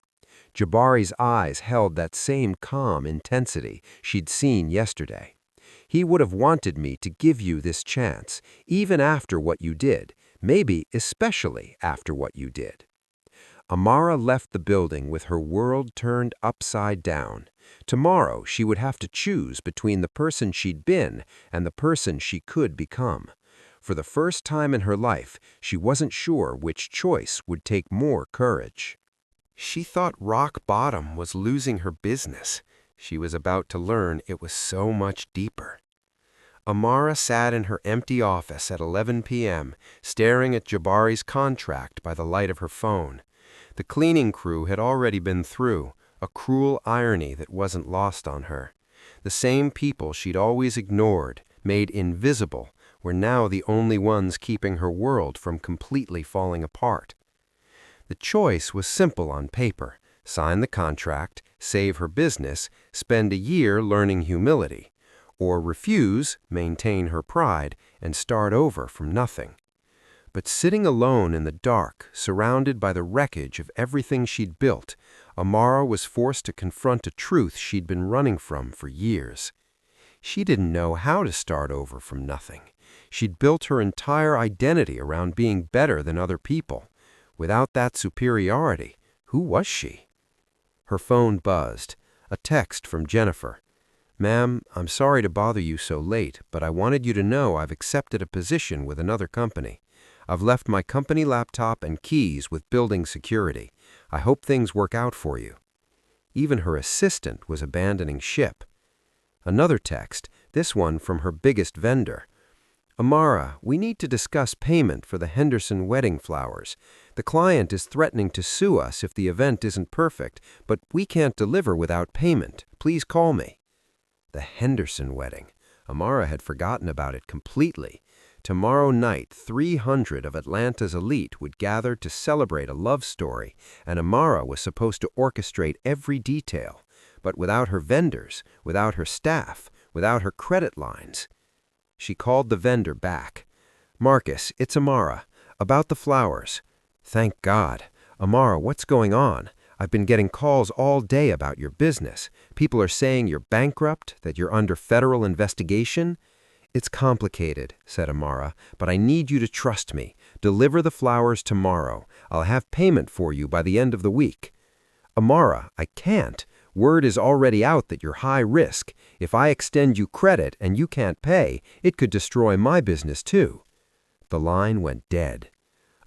Jabari's eyes held that same calm intensity she'd seen yesterday. "He would have wanted me to give you this chance, even after what you did, maybe especially after what you did." Amara left the building with her world turned upside down. Tomorrow she would have to choose between the person she'd been and the person she could become. For the first time in her life, she wasn't sure which choice would take more courage. She thought rock bottom was losing her business. She was about to learn it was so much deeper. Amara sat in her empty office at 11 p.m., staring at Jabari's contract by the light of her phone. The cleaning crew had already been through, a cruel irony that wasn't lost on her. The same people she'd always ignored, made invisible, were now the only ones keeping her world from completely falling apart. The choice was simple on paper: sign the contract, save her business, spend a year learning humility, or refuse, maintain her pride, and start over from nothing. But sitting alone in the dark, surrounded by the wreckage of everything she'd built, Amara was forced to confront a truth she'd been running from for years. She didn't know how to start over from nothing. She'd built her entire identity around being better than other people. Without that superiority, who was she? Her phone buzzed. A text from Jennifer. "Ma'am, I'm sorry to bother you so late, but I wanted you to know I've accepted a position with another company. I've left my company laptop and keys with building security. I hope things work out for you." Even her assistant was abandoning ship. Another text, this one from her biggest vendor. "Amara, we need to discuss payment for the Henderson wedding flowers. The client is threatening to sue us if the event isn't perfect, but we can't deliver without payment. Please call me." The Henderson wedding. Amara had forgotten about it completely. Tomorrow night, 300 of Atlanta's elite would gather to celebrate a love story, and Amara was supposed to orchestrate every detail. But without her vendors, without her staff, without her credit lines. She called the vendor back. "Marcus, it's Amara. About the flowers." "Thank God. Amara, what's going on? I've been getting calls all day about your business. People are saying you're bankrupt, that you're under federal investigation." "It's complicated," said Amara, "but I need you to trust me. Deliver the flowers tomorrow. I'll have payment for you by the end of the week." "Amara, I can't. Word is already out that you're high risk. If I extend you credit and you can't pay, it could destroy my business too." The line went dead.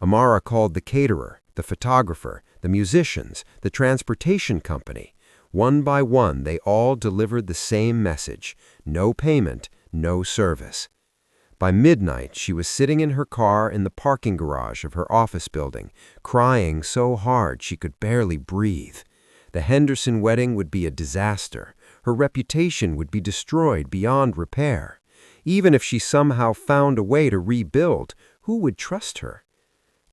Amara called the caterer, the photographer, the musicians, the transportation company. One by one, they all delivered the same message: no payment, no service. By midnight, she was sitting in her car in the parking garage of her office building, crying so hard she could barely breathe. The Henderson wedding would be a disaster. Her reputation would be destroyed beyond repair. Even if she somehow found a way to rebuild, who would trust her?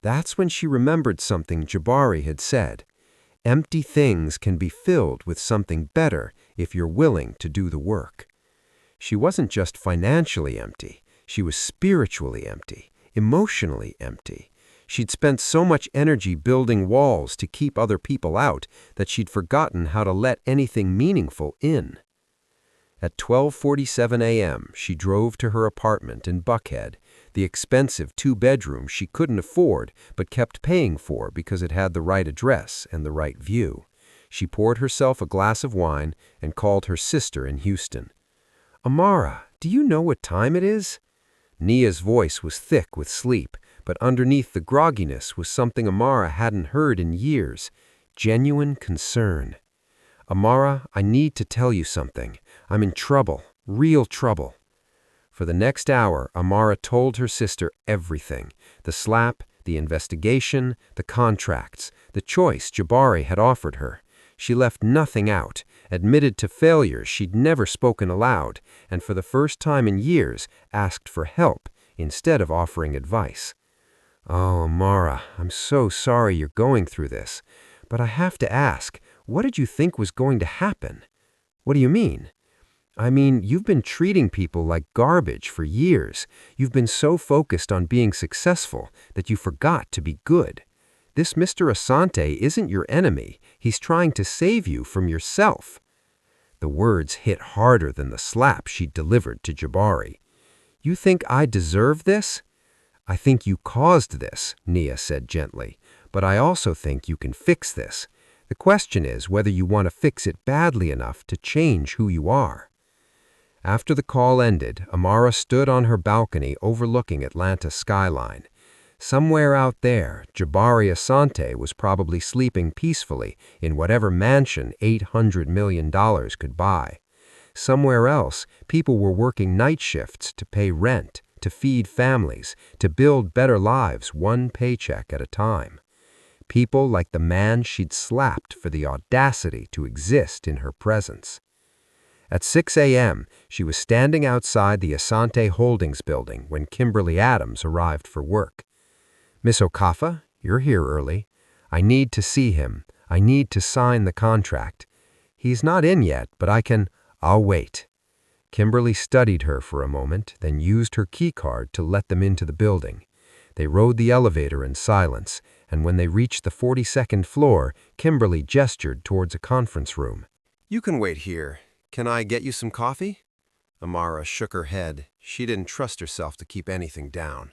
That's when she remembered something Jabari had said. Empty things can be filled with something better if you're willing to do the work. She wasn't just financially empty. She was spiritually empty, emotionally empty. She'd spent so much energy building walls to keep other people out that she'd forgotten how to let anything meaningful in. At 12:47 a.m., she drove to her apartment in Buckhead, the expensive two-bedroom she couldn't afford but kept paying for because it had the right address and the right view. She poured herself a glass of wine and called her sister in Houston. "Amara, do you know what time it is?" Nia's voice was thick with sleep, but underneath the grogginess was something Amara hadn't heard in years: genuine concern. "Amara, I need to tell you something. I'm in trouble, real trouble." For the next hour, Amara told her sister everything: the slap, the investigation, the contracts, the choice Jabari had offered her. She left nothing out, admitted to failures she'd never spoken aloud, and for the first time in years asked for help instead of offering advice. "Oh, Amara, I'm so sorry you're going through this. But I have to ask, what did you think was going to happen?" "What do you mean?" "I mean, you've been treating people like garbage for years. You've been so focused on being successful that you forgot to be good. This Mr. Asante isn't your enemy. He's trying to save you from yourself." The words hit harder than the slap she'd delivered to Jabari. "You think I deserve this?" "I think you caused this," Nia said gently, "but I also think you can fix this. The question is whether you want to fix it badly enough to change who you are." After the call ended, Amara stood on her balcony overlooking Atlanta's skyline. Somewhere out there, Jabari Asante was probably sleeping peacefully in whatever mansion $800 million could buy. Somewhere else, people were working night shifts to pay rent, to feed families, to build better lives one paycheck at a time. People like the man she'd slapped for the audacity to exist in her presence. At 6 a.m., she was standing outside the Asante Holdings building when Kimberly Adams arrived for work. "Miss Okafa, you're here early. I need to see him. I need to sign the contract. He's not in yet, but I'll wait. Kimberly studied her for a moment, then used her keycard to let them into the building. They rode the elevator in silence, and when they reached the 42nd floor, Kimberly gestured towards a conference room. You can wait here. Can I get you some coffee? Amara shook her head. She didn't trust herself to keep anything down.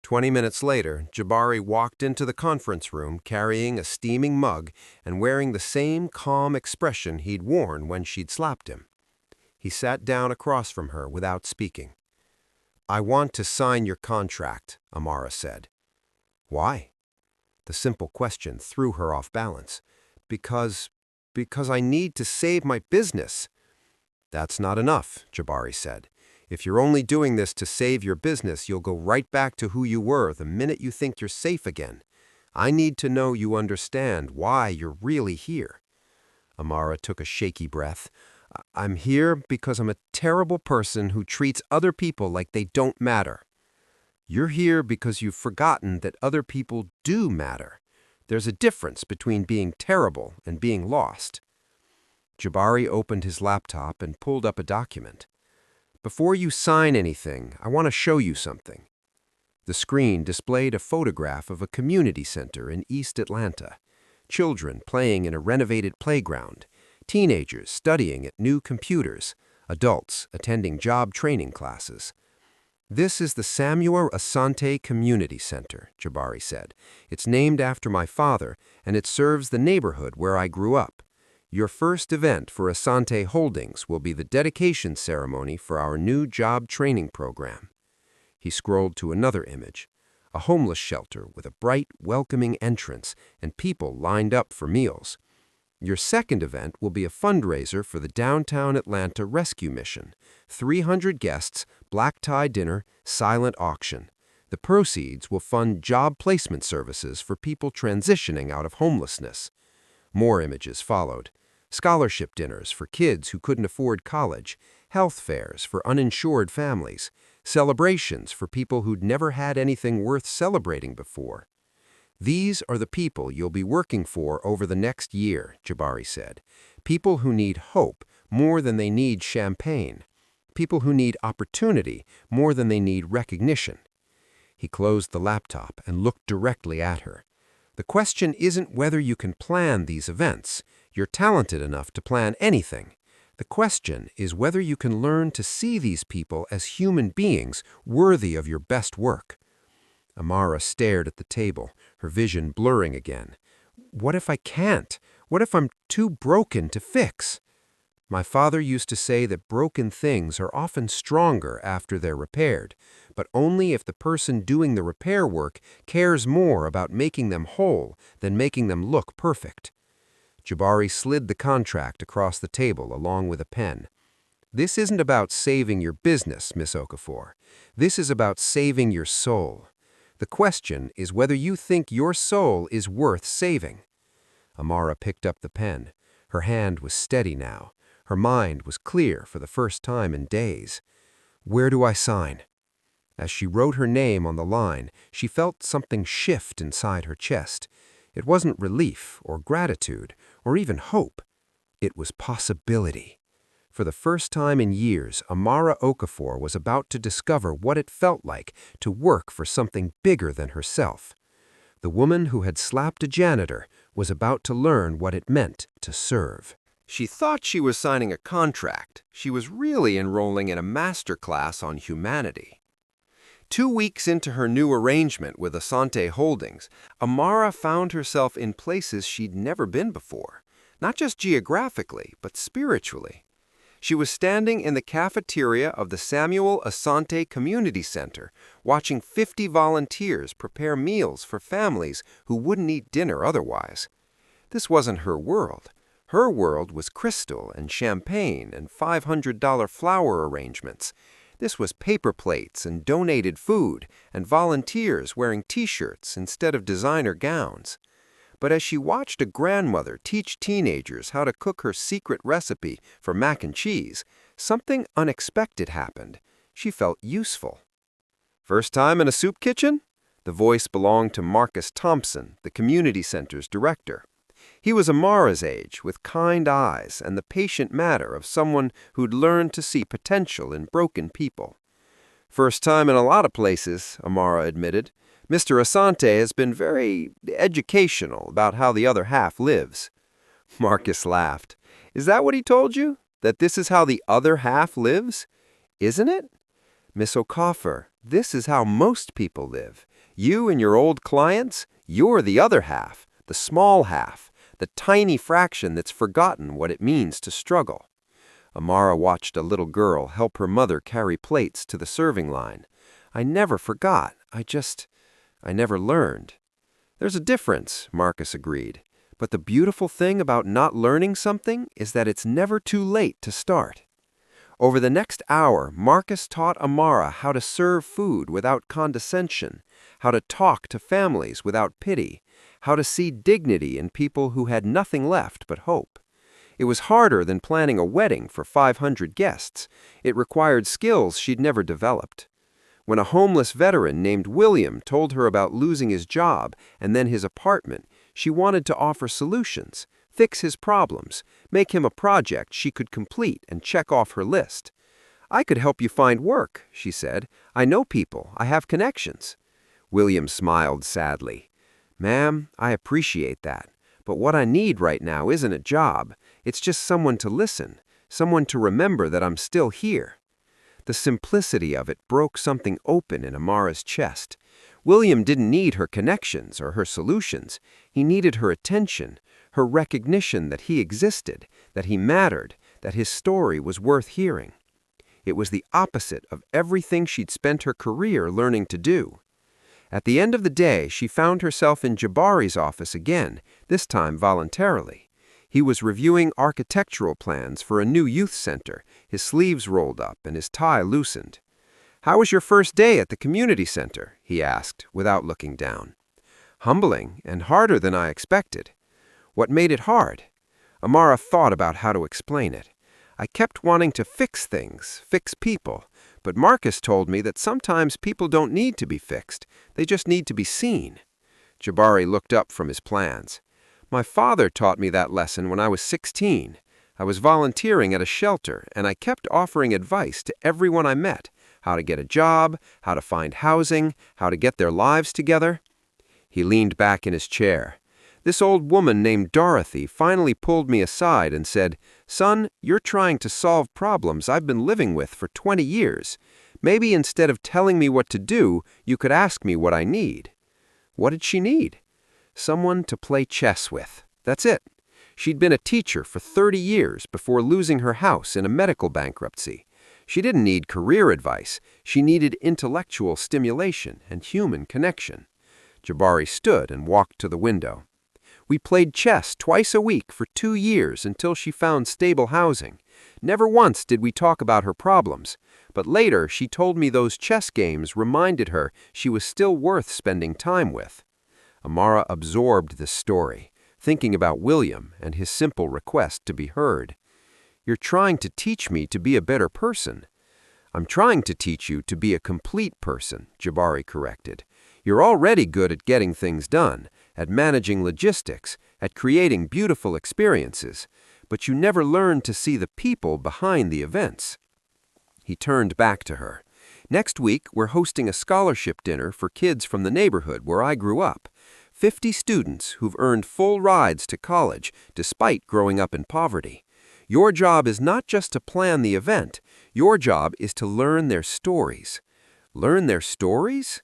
20 minutes later, Jabari walked into the conference room carrying a steaming mug and wearing the same calm expression he'd worn when she'd slapped him. He sat down across from her without speaking. I want to sign your contract, Amara said. Why? The simple question threw her off balance. Because I need to save my business. That's not enough, Jabari said. If you're only doing this to save your business, you'll go right back to who you were the minute you think you're safe again. I need to know you understand why you're really here. Amara took a shaky breath. I'm here because I'm a terrible person who treats other people like they don't matter. You're here because you've forgotten that other people do matter. There's a difference between being terrible and being lost. Jabari opened his laptop and pulled up a document. Before you sign anything, I want to show you something. The screen displayed a photograph of a community center in East Atlanta. Children playing in a renovated playground, teenagers studying at new computers, adults attending job training classes. This is the Samuel Asante Community Center, Jabari said. It's named after my father, and it serves the neighborhood where I grew up. Your first event for Asante Holdings will be the dedication ceremony for our new job training program. He scrolled to another image, a homeless shelter with a bright, welcoming entrance and people lined up for meals. Your second event will be a fundraiser for the Downtown Atlanta Rescue Mission. 300 guests, black tie dinner, silent auction. The proceeds will fund job placement services for people transitioning out of homelessness. More images followed. Scholarship dinners for kids who couldn't afford college, health fairs for uninsured families, celebrations for people who'd never had anything worth celebrating before. These are the people you'll be working for over the next year, Jabari said. People who need hope more than they need champagne. People who need opportunity more than they need recognition. He closed the laptop and looked directly at her. The question isn't whether you can plan these events. You're talented enough to plan anything. The question is whether you can learn to see these people as human beings worthy of your best work. Amara stared at the table, her vision blurring again. What if I can't? What if I'm too broken to fix? My father used to say that broken things are often stronger after they're repaired, but only if the person doing the repair work cares more about making them whole than making them look perfect. Jabari slid the contract across the table along with a pen. This isn't about saving your business, Miss Okafor. This is about saving your soul. The question is whether you think your soul is worth saving. Amara picked up the pen. Her hand was steady now. Her mind was clear for the first time in days. Where do I sign? As she wrote her name on the line, she felt something shift inside her chest. It wasn't relief or gratitude or even hope. It was possibility. For the first time in years, Amara Okafor was about to discover what it felt like to work for something bigger than herself. The woman who had slapped a janitor was about to learn what it meant to serve. She thought she was signing a contract. She was really enrolling in a master class on humanity. 2 weeks into her new arrangement with Asante Holdings, Amara found herself in places she'd never been before, not just geographically, but spiritually. She was standing in the cafeteria of the Samuel Asante Community Center, watching 50 volunteers prepare meals for families who wouldn't eat dinner otherwise. This wasn't her world. Her world was crystal and champagne and $500 flower arrangements. This was paper plates and donated food and volunteers wearing T-shirts instead of designer gowns. But as she watched a grandmother teach teenagers how to cook her secret recipe for mac and cheese, something unexpected happened. She felt useful. First time in a soup kitchen? The voice belonged to Marcus Thompson, the community center's director. He was Amara's age, with kind eyes and the patient manner of someone who'd learned to see potential in broken people. "First time in a lot of places," Amara admitted. "Mr. Asante has been very educational about how the other half lives." Marcus laughed. "Is that what he told you? That this is how the other half lives? Isn't it? Miss O'Coffer, this is how most people live. You and your old clients, you're the other half, the small half, the tiny fraction that's forgotten what it means to struggle." Amara watched a little girl help her mother carry plates to the serving line. "I never forgot. I never learned." "There's a difference," Marcus agreed. "But the beautiful thing about not learning something is that it's never too late to start." Over the next hour, Marcus taught Amara how to serve food without condescension, how to talk to families without pity, how to see dignity in people who had nothing left but hope. It was harder than planning a wedding for 500 guests. It required skills she'd never developed. When a homeless veteran named William told her about losing his job and then his apartment, she wanted to offer solutions, fix his problems, make him a project she could complete and check off her list. "I could help you find work," she said. "I know people. I have connections." William smiled sadly. "Ma'am, I appreciate that. But what I need right now isn't a job. It's just someone to listen, someone to remember that I'm still here." The simplicity of it broke something open in Amara's chest. William didn't need her connections or her solutions. He needed her attention, her recognition that he existed, that he mattered, that his story was worth hearing. It was the opposite of everything she'd spent her career learning to do. At the end of the day, she found herself in Jabari's office again, this time voluntarily. He was reviewing architectural plans for a new youth center, his sleeves rolled up and his tie loosened. "How was your first day at the community center?" he asked, without looking down. "Humbling and harder than I expected." "What made it hard?" Amara thought about how to explain it. "I kept wanting to fix things, fix people, but Marcus told me that sometimes people don't need to be fixed, they just need to be seen." Jabari looked up from his plans. "My father taught me that lesson when I was 16. I was volunteering at a shelter, and I kept offering advice to everyone I met, how to get a job, how to find housing, how to get their lives together." He leaned back in his chair. "This old woman named Dorothy finally pulled me aside and said, 'Son, you're trying to solve problems I've been living with for 20 years. Maybe instead of telling me what to do, you could ask me what I need.'" What did she need? Someone to play chess with. That's it. She'd been a teacher for 30 years before losing her house in a medical bankruptcy. She didn't need career advice. She needed intellectual stimulation and human connection. Jabari stood and walked to the window. "We played chess twice a week for 2 years until she found stable housing. Never once did we talk about her problems, but later she told me those chess games reminded her she was still worth spending time with." Amara absorbed this story, thinking about William and his simple request to be heard. "You're trying to teach me to be a better person." "I'm trying to teach you to be a complete person," Jabari corrected. "You're already good at getting things done, at managing logistics, at creating beautiful experiences, but you never learned to see the people behind the events." He turned back to her. "Next week, we're hosting a scholarship dinner for kids from the neighborhood where I grew up. 50 students who've earned full rides to college despite growing up in poverty. Your job is not just to plan the event. Your job is to learn their stories." "Learn their stories?"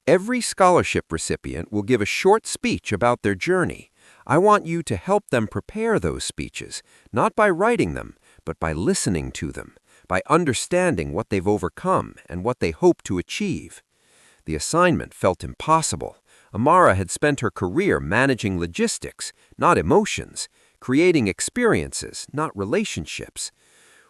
"Every scholarship recipient will give a short speech about their journey. I want you to help them prepare those speeches, not by writing them, but by listening to them, by understanding what they've overcome and what they hope to achieve." The assignment felt impossible. Amara had spent her career managing logistics, not emotions, creating experiences, not relationships.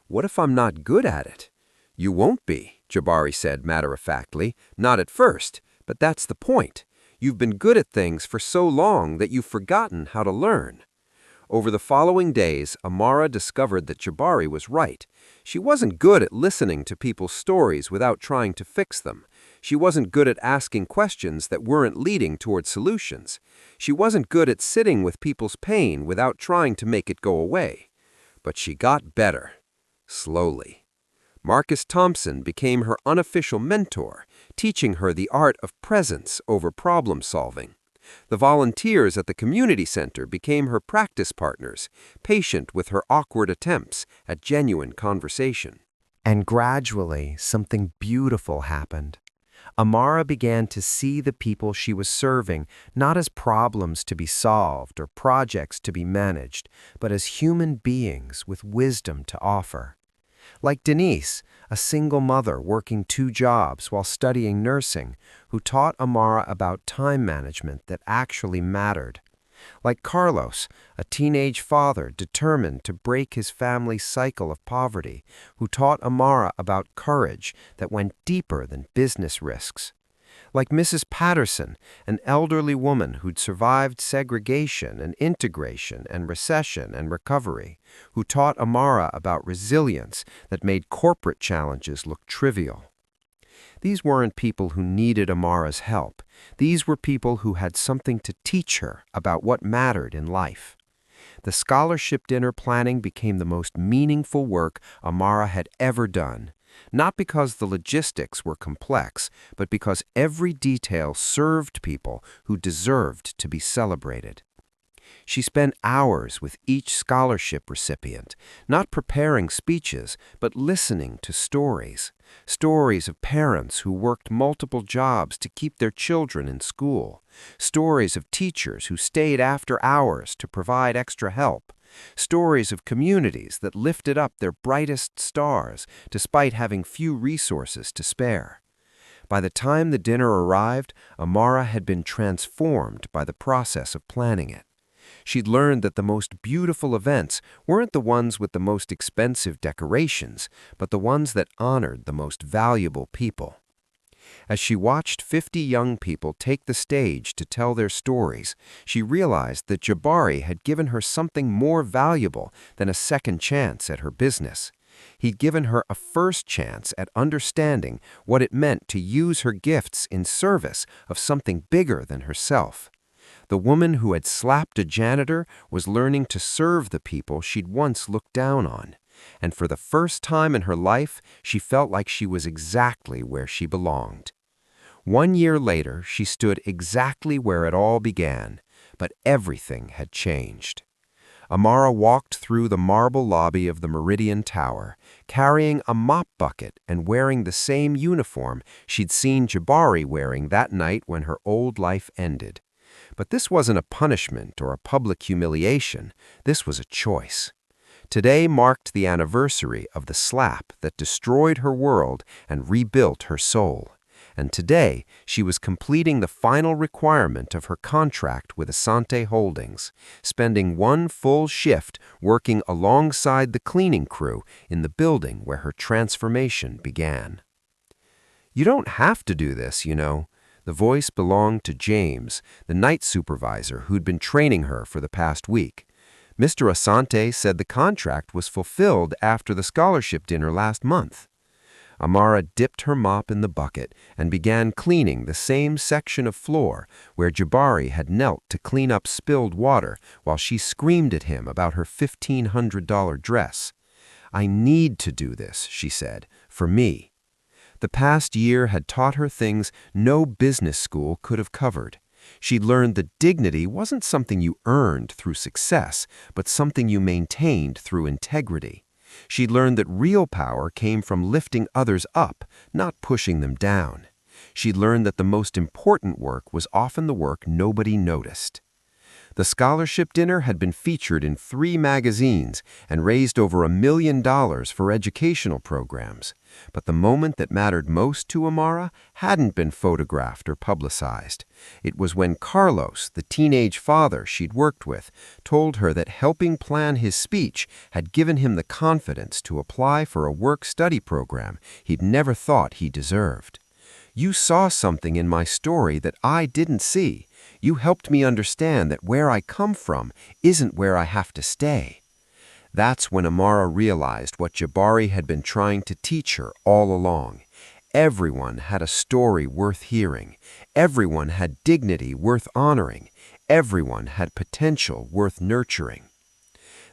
"What if I'm not good at it?" "You won't be," Jabari said matter-of-factly. "Not at first, but that's the point. You've been good at things for so long that you've forgotten how to learn." Over the following days, Amara discovered that Jabari was right. She wasn't good at listening to people's stories without trying to fix them. She wasn't good at asking questions that weren't leading toward solutions. She wasn't good at sitting with people's pain without trying to make it go away. But she got better. Slowly. Marcus Thompson became her unofficial mentor, teaching her the art of presence over problem solving. The volunteers at the community center became her practice partners, patient with her awkward attempts at genuine conversation. And gradually, something beautiful happened. Amara began to see the people she was serving not as problems to be solved or projects to be managed, but as human beings with wisdom to offer. Like Denise, a single mother working 2 jobs while studying nursing, who taught Amara about time management that actually mattered. Like Carlos, a teenage father determined to break his family's cycle of poverty, who taught Amara about courage that went deeper than business risks. Like Mrs. Patterson, an elderly woman who'd survived segregation and integration and recession and recovery, who taught Amara about resilience that made corporate challenges look trivial. These weren't people who needed Amara's help. These were people who had something to teach her about what mattered in life. The scholarship dinner planning became the most meaningful work Amara had ever done. Not because the logistics were complex, but because every detail served people who deserved to be celebrated. She spent hours with each scholarship recipient, not preparing speeches, but listening to stories. Stories of parents who worked multiple jobs to keep their children in school. Stories of teachers who stayed after hours to provide extra help. Stories of communities that lifted up their brightest stars despite having few resources to spare. By the time the dinner arrived, Amara had been transformed by the process of planning it. She'd learned that the most beautiful events weren't the ones with the most expensive decorations, but the ones that honored the most valuable people. As she watched 50 young people take the stage to tell their stories, she realized that Jabari had given her something more valuable than a second chance at her business. He'd given her a first chance at understanding what it meant to use her gifts in service of something bigger than herself. The woman who had slapped a janitor was learning to serve the people she'd once looked down on. And for the first time in her life, she felt like she was exactly where she belonged. 1 year later, she stood exactly where it all began, but everything had changed. Amara walked through the marble lobby of the Meridian Tower, carrying a mop bucket and wearing the same uniform she'd seen Jabari wearing that night when her old life ended. But this wasn't a punishment or a public humiliation. This was a choice. Today marked the anniversary of the slap that destroyed her world and rebuilt her soul. And today, she was completing the final requirement of her contract with Asante Holdings, spending 1 full shift working alongside the cleaning crew in the building where her transformation began. "You don't have to do this, you know." The voice belonged to James, the night supervisor who'd been training her for the past week. Mr. Asante said the contract was fulfilled after the scholarship dinner last month. Amara dipped her mop in the bucket and began cleaning the same section of floor where Jabari had knelt to clean up spilled water while she screamed at him about her $1,500 dress. "I need to do this," she said, "for me." The past year had taught her things no business school could have covered. She'd learned that dignity wasn't something you earned through success, but something you maintained through integrity. She'd learned that real power came from lifting others up, not pushing them down. She'd learned that the most important work was often the work nobody noticed. The scholarship dinner had been featured in 3 magazines and raised over $1 million for educational programs. But the moment that mattered most to Amara hadn't been photographed or publicized. It was when Carlos, the teenage father she'd worked with, told her that helping plan his speech had given him the confidence to apply for a work-study program he'd never thought he deserved. "You saw something in my story that I didn't see. You helped me understand that where I come from isn't where I have to stay." That's when Amara realized what Jabari had been trying to teach her all along. Everyone had a story worth hearing. Everyone had dignity worth honoring. Everyone had potential worth nurturing.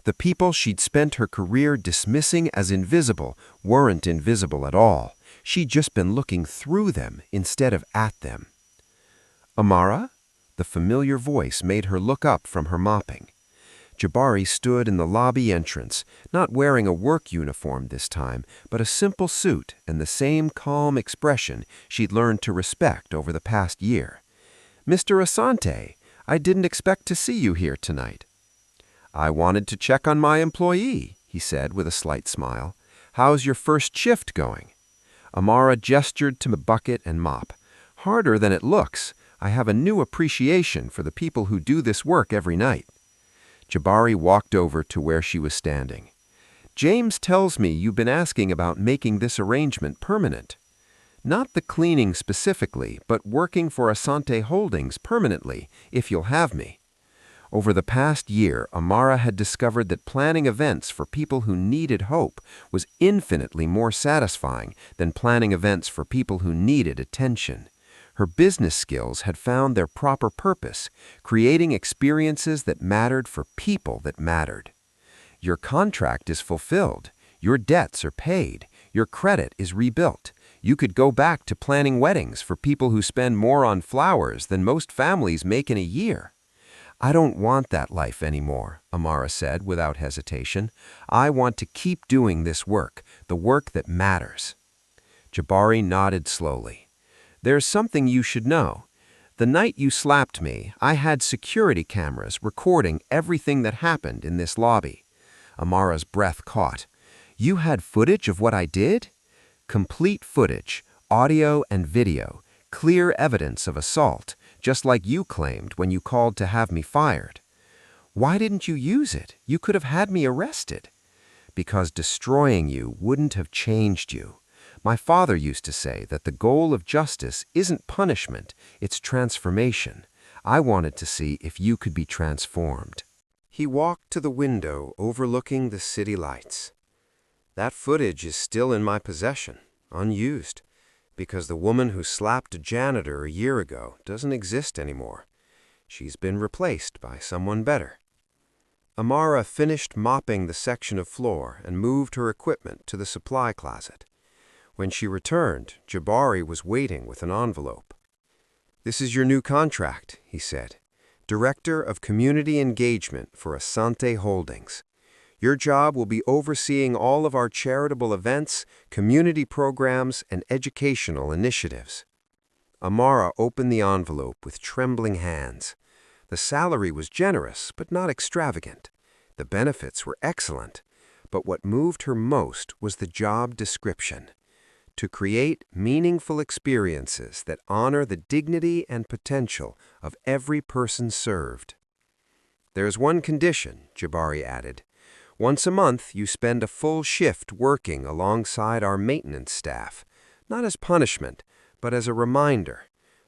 The people she'd spent her career dismissing as invisible weren't invisible at all. She'd just been looking through them instead of at them. "Amara?" The familiar voice made her look up from her mopping. Jabari stood in the lobby entrance, not wearing a work uniform this time, but a simple suit and the same calm expression she'd learned to respect over the past year. "Mr. Asante, I didn't expect to see you here tonight." "I wanted to check on my employee," he said with a slight smile. "How's your first shift going?" Amara gestured to the bucket and mop. "Harder than it looks. I have a new appreciation for the people who do this work every night." Jabari walked over to where she was standing. "James tells me you've been asking about making this arrangement permanent. Not the cleaning specifically, but working for Asante Holdings permanently, if you'll have me." Over the past year, Amara had discovered that planning events for people who needed hope was infinitely more satisfying than planning events for people who needed attention. Her business skills had found their proper purpose, creating experiences that mattered for people that mattered. Your contract is fulfilled. Your debts are paid. Your credit is rebuilt. You could go back to planning weddings for people who spend more on flowers than most families make in a year. "I don't want that life anymore," Amara said without hesitation. "I want to keep doing this work, the work that matters." Jabari nodded slowly. "There's something you should know. The night you slapped me, I had security cameras recording everything that happened in this lobby." Amara's breath caught. "You had footage of what I did?" "Complete footage, audio and video, clear evidence of assault, just like you claimed when you called to have me fired." "Why didn't you use it? You could have had me arrested." "Because destroying you wouldn't have changed you. My father used to say that the goal of justice isn't punishment, it's transformation. I wanted to see if you could be transformed." He walked to the window overlooking the city lights. "That footage is still in my possession, unused, because the woman who slapped a janitor a year ago doesn't exist anymore. She's been replaced by someone better." Amara finished mopping the section of floor and moved her equipment to the supply closet. When she returned, Jabari was waiting with an envelope. "This is your new contract," he said. "Director of Community Engagement for Asante Holdings. Your job will be overseeing all of our charitable events, community programs, and educational initiatives." Amara opened the envelope with trembling hands. The salary was generous, but not extravagant. The benefits were excellent. But what moved her most was the job description: to create meaningful experiences that honor the dignity and potential of every person served. "There's one condition," Jabari added. "Once a month, you spend a full shift working alongside our maintenance staff, not as punishment, but as a reminder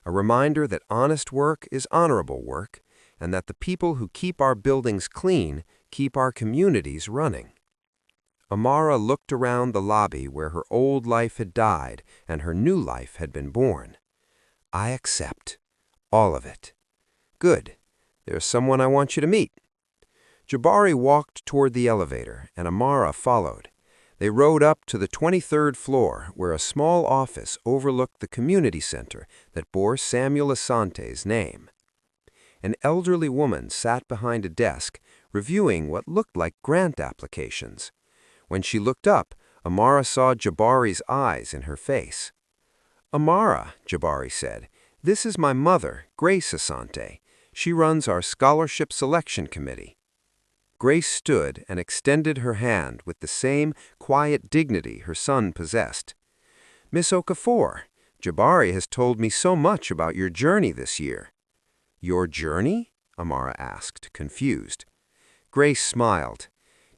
that honest work is honorable work, and that the people who keep our buildings clean keep our communities running." Amara looked around the lobby where her old life had died and her new life had been born. "I accept. All of it." "Good. There's someone I want you to meet." Jabari walked toward the elevator, and Amara followed. They rode up to the 23rd floor, where a small office overlooked the community center that bore Samuel Asante's name. An elderly woman sat behind a desk, reviewing what looked like grant applications. When she looked up, Amara saw Jabari's eyes in her face. "Amara," Jabari said, "this is my mother, Grace Asante. She runs our scholarship selection committee." Grace stood and extended her hand with the same quiet dignity her son possessed. "Miss Okafor, Jabari has told me so much about your journey this year." "Your journey?" Amara asked, confused. Grace smiled.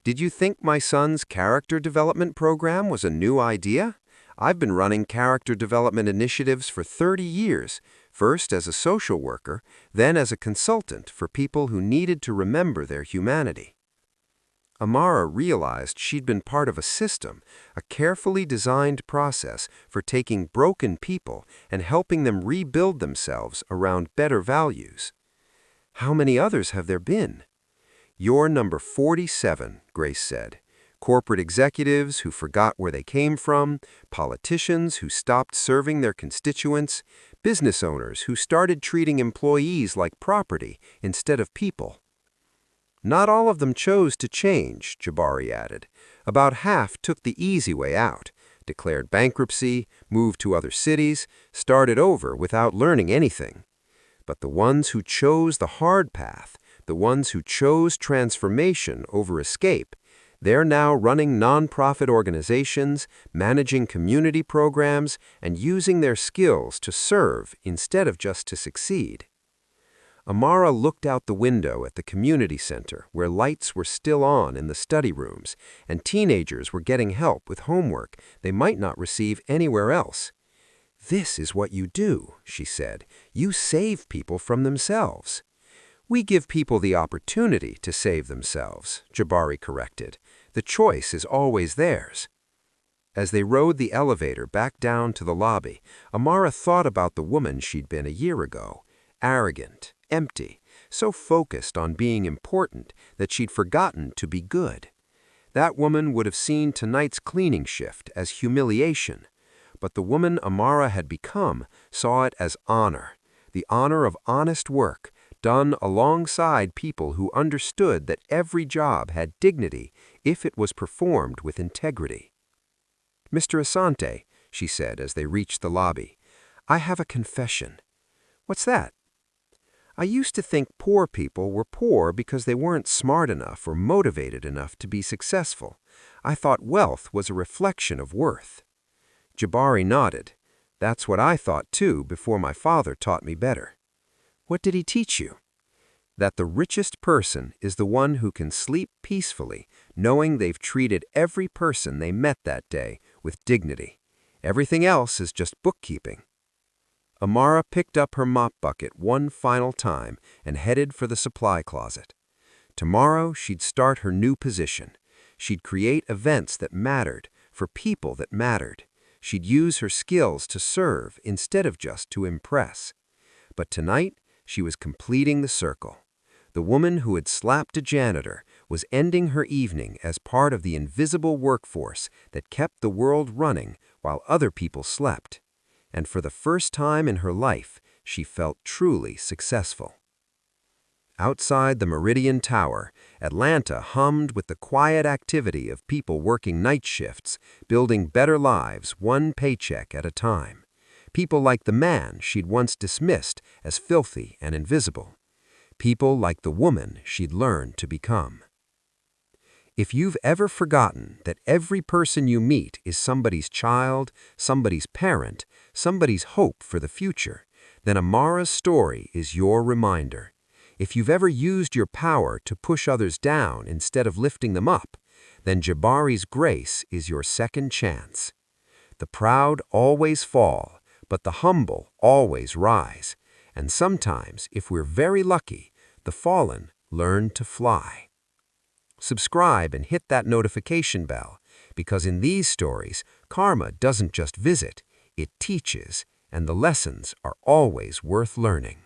"Did you think my son's character development program was a new idea? I've been running character development initiatives for 30 years, first as a social worker, then as a consultant for people who needed to remember their humanity. Amara realized she'd been part of a system, a carefully designed process for taking broken people and helping them rebuild themselves around better values. How many others have there been? You're number 47, Grace said. Corporate executives who forgot where they came from, politicians who stopped serving their constituents, business owners who started treating employees like property instead of people. Not all of them chose to change, Jabari added. About half took the easy way out, declared bankruptcy, moved to other cities, started over without learning anything. But the ones who chose the hard path, the ones who chose transformation over escape, they're now running nonprofit organizations, managing community programs, and using their skills to serve instead of just to succeed. Amara looked out the window at the community center where lights were still on in the study rooms and teenagers were getting help with homework they might not receive anywhere else. "This is what you do," she said. "You save people from themselves." "We give people the opportunity to save themselves," Jabari corrected. "The choice is always theirs." As they rode the elevator back down to the lobby, Amara thought about the woman she'd been a year ago. Arrogant, empty, so focused on being important that she'd forgotten to be good. That woman would have seen tonight's cleaning shift as humiliation, but the woman Amara had become saw it as honor, the honor of honest work, done alongside people who understood that every job had dignity if it was performed with integrity. "Mr. Asante," she said as they reached the lobby, "I have a confession." "What's that?" "I used to think poor people were poor because they weren't smart enough or motivated enough to be successful. I thought wealth was a reflection of worth." Jabari nodded. "That's what I thought too before my father taught me better." "What did he teach you?" "That the richest person is the one who can sleep peacefully, knowing they've treated every person they met that day with dignity. Everything else is just bookkeeping." Amara picked up her mop bucket one final time and headed for the supply closet. Tomorrow she'd start her new position. She'd create events that mattered, for people that mattered. She'd use her skills to serve instead of just to impress. But tonight, she was completing the circle. The woman who had slapped a janitor was ending her evening as part of the invisible workforce that kept the world running while other people slept. And for the first time in her life, she felt truly successful. Outside the Meridian Tower, Atlanta hummed with the quiet activity of people working night shifts, building better lives one paycheck at a time. People like the man she'd once dismissed as filthy and invisible. People like the woman she'd learned to become. If you've ever forgotten that every person you meet is somebody's child, somebody's parent, somebody's hope for the future, then Amara's story is your reminder. If you've ever used your power to push others down instead of lifting them up, then Jabari's grace is your second chance. The proud always fall, but the humble always rise. And sometimes, if we're very lucky, the fallen learn to fly. Subscribe and hit that notification bell, because in these stories, karma doesn't just visit, it teaches, and the lessons are always worth learning.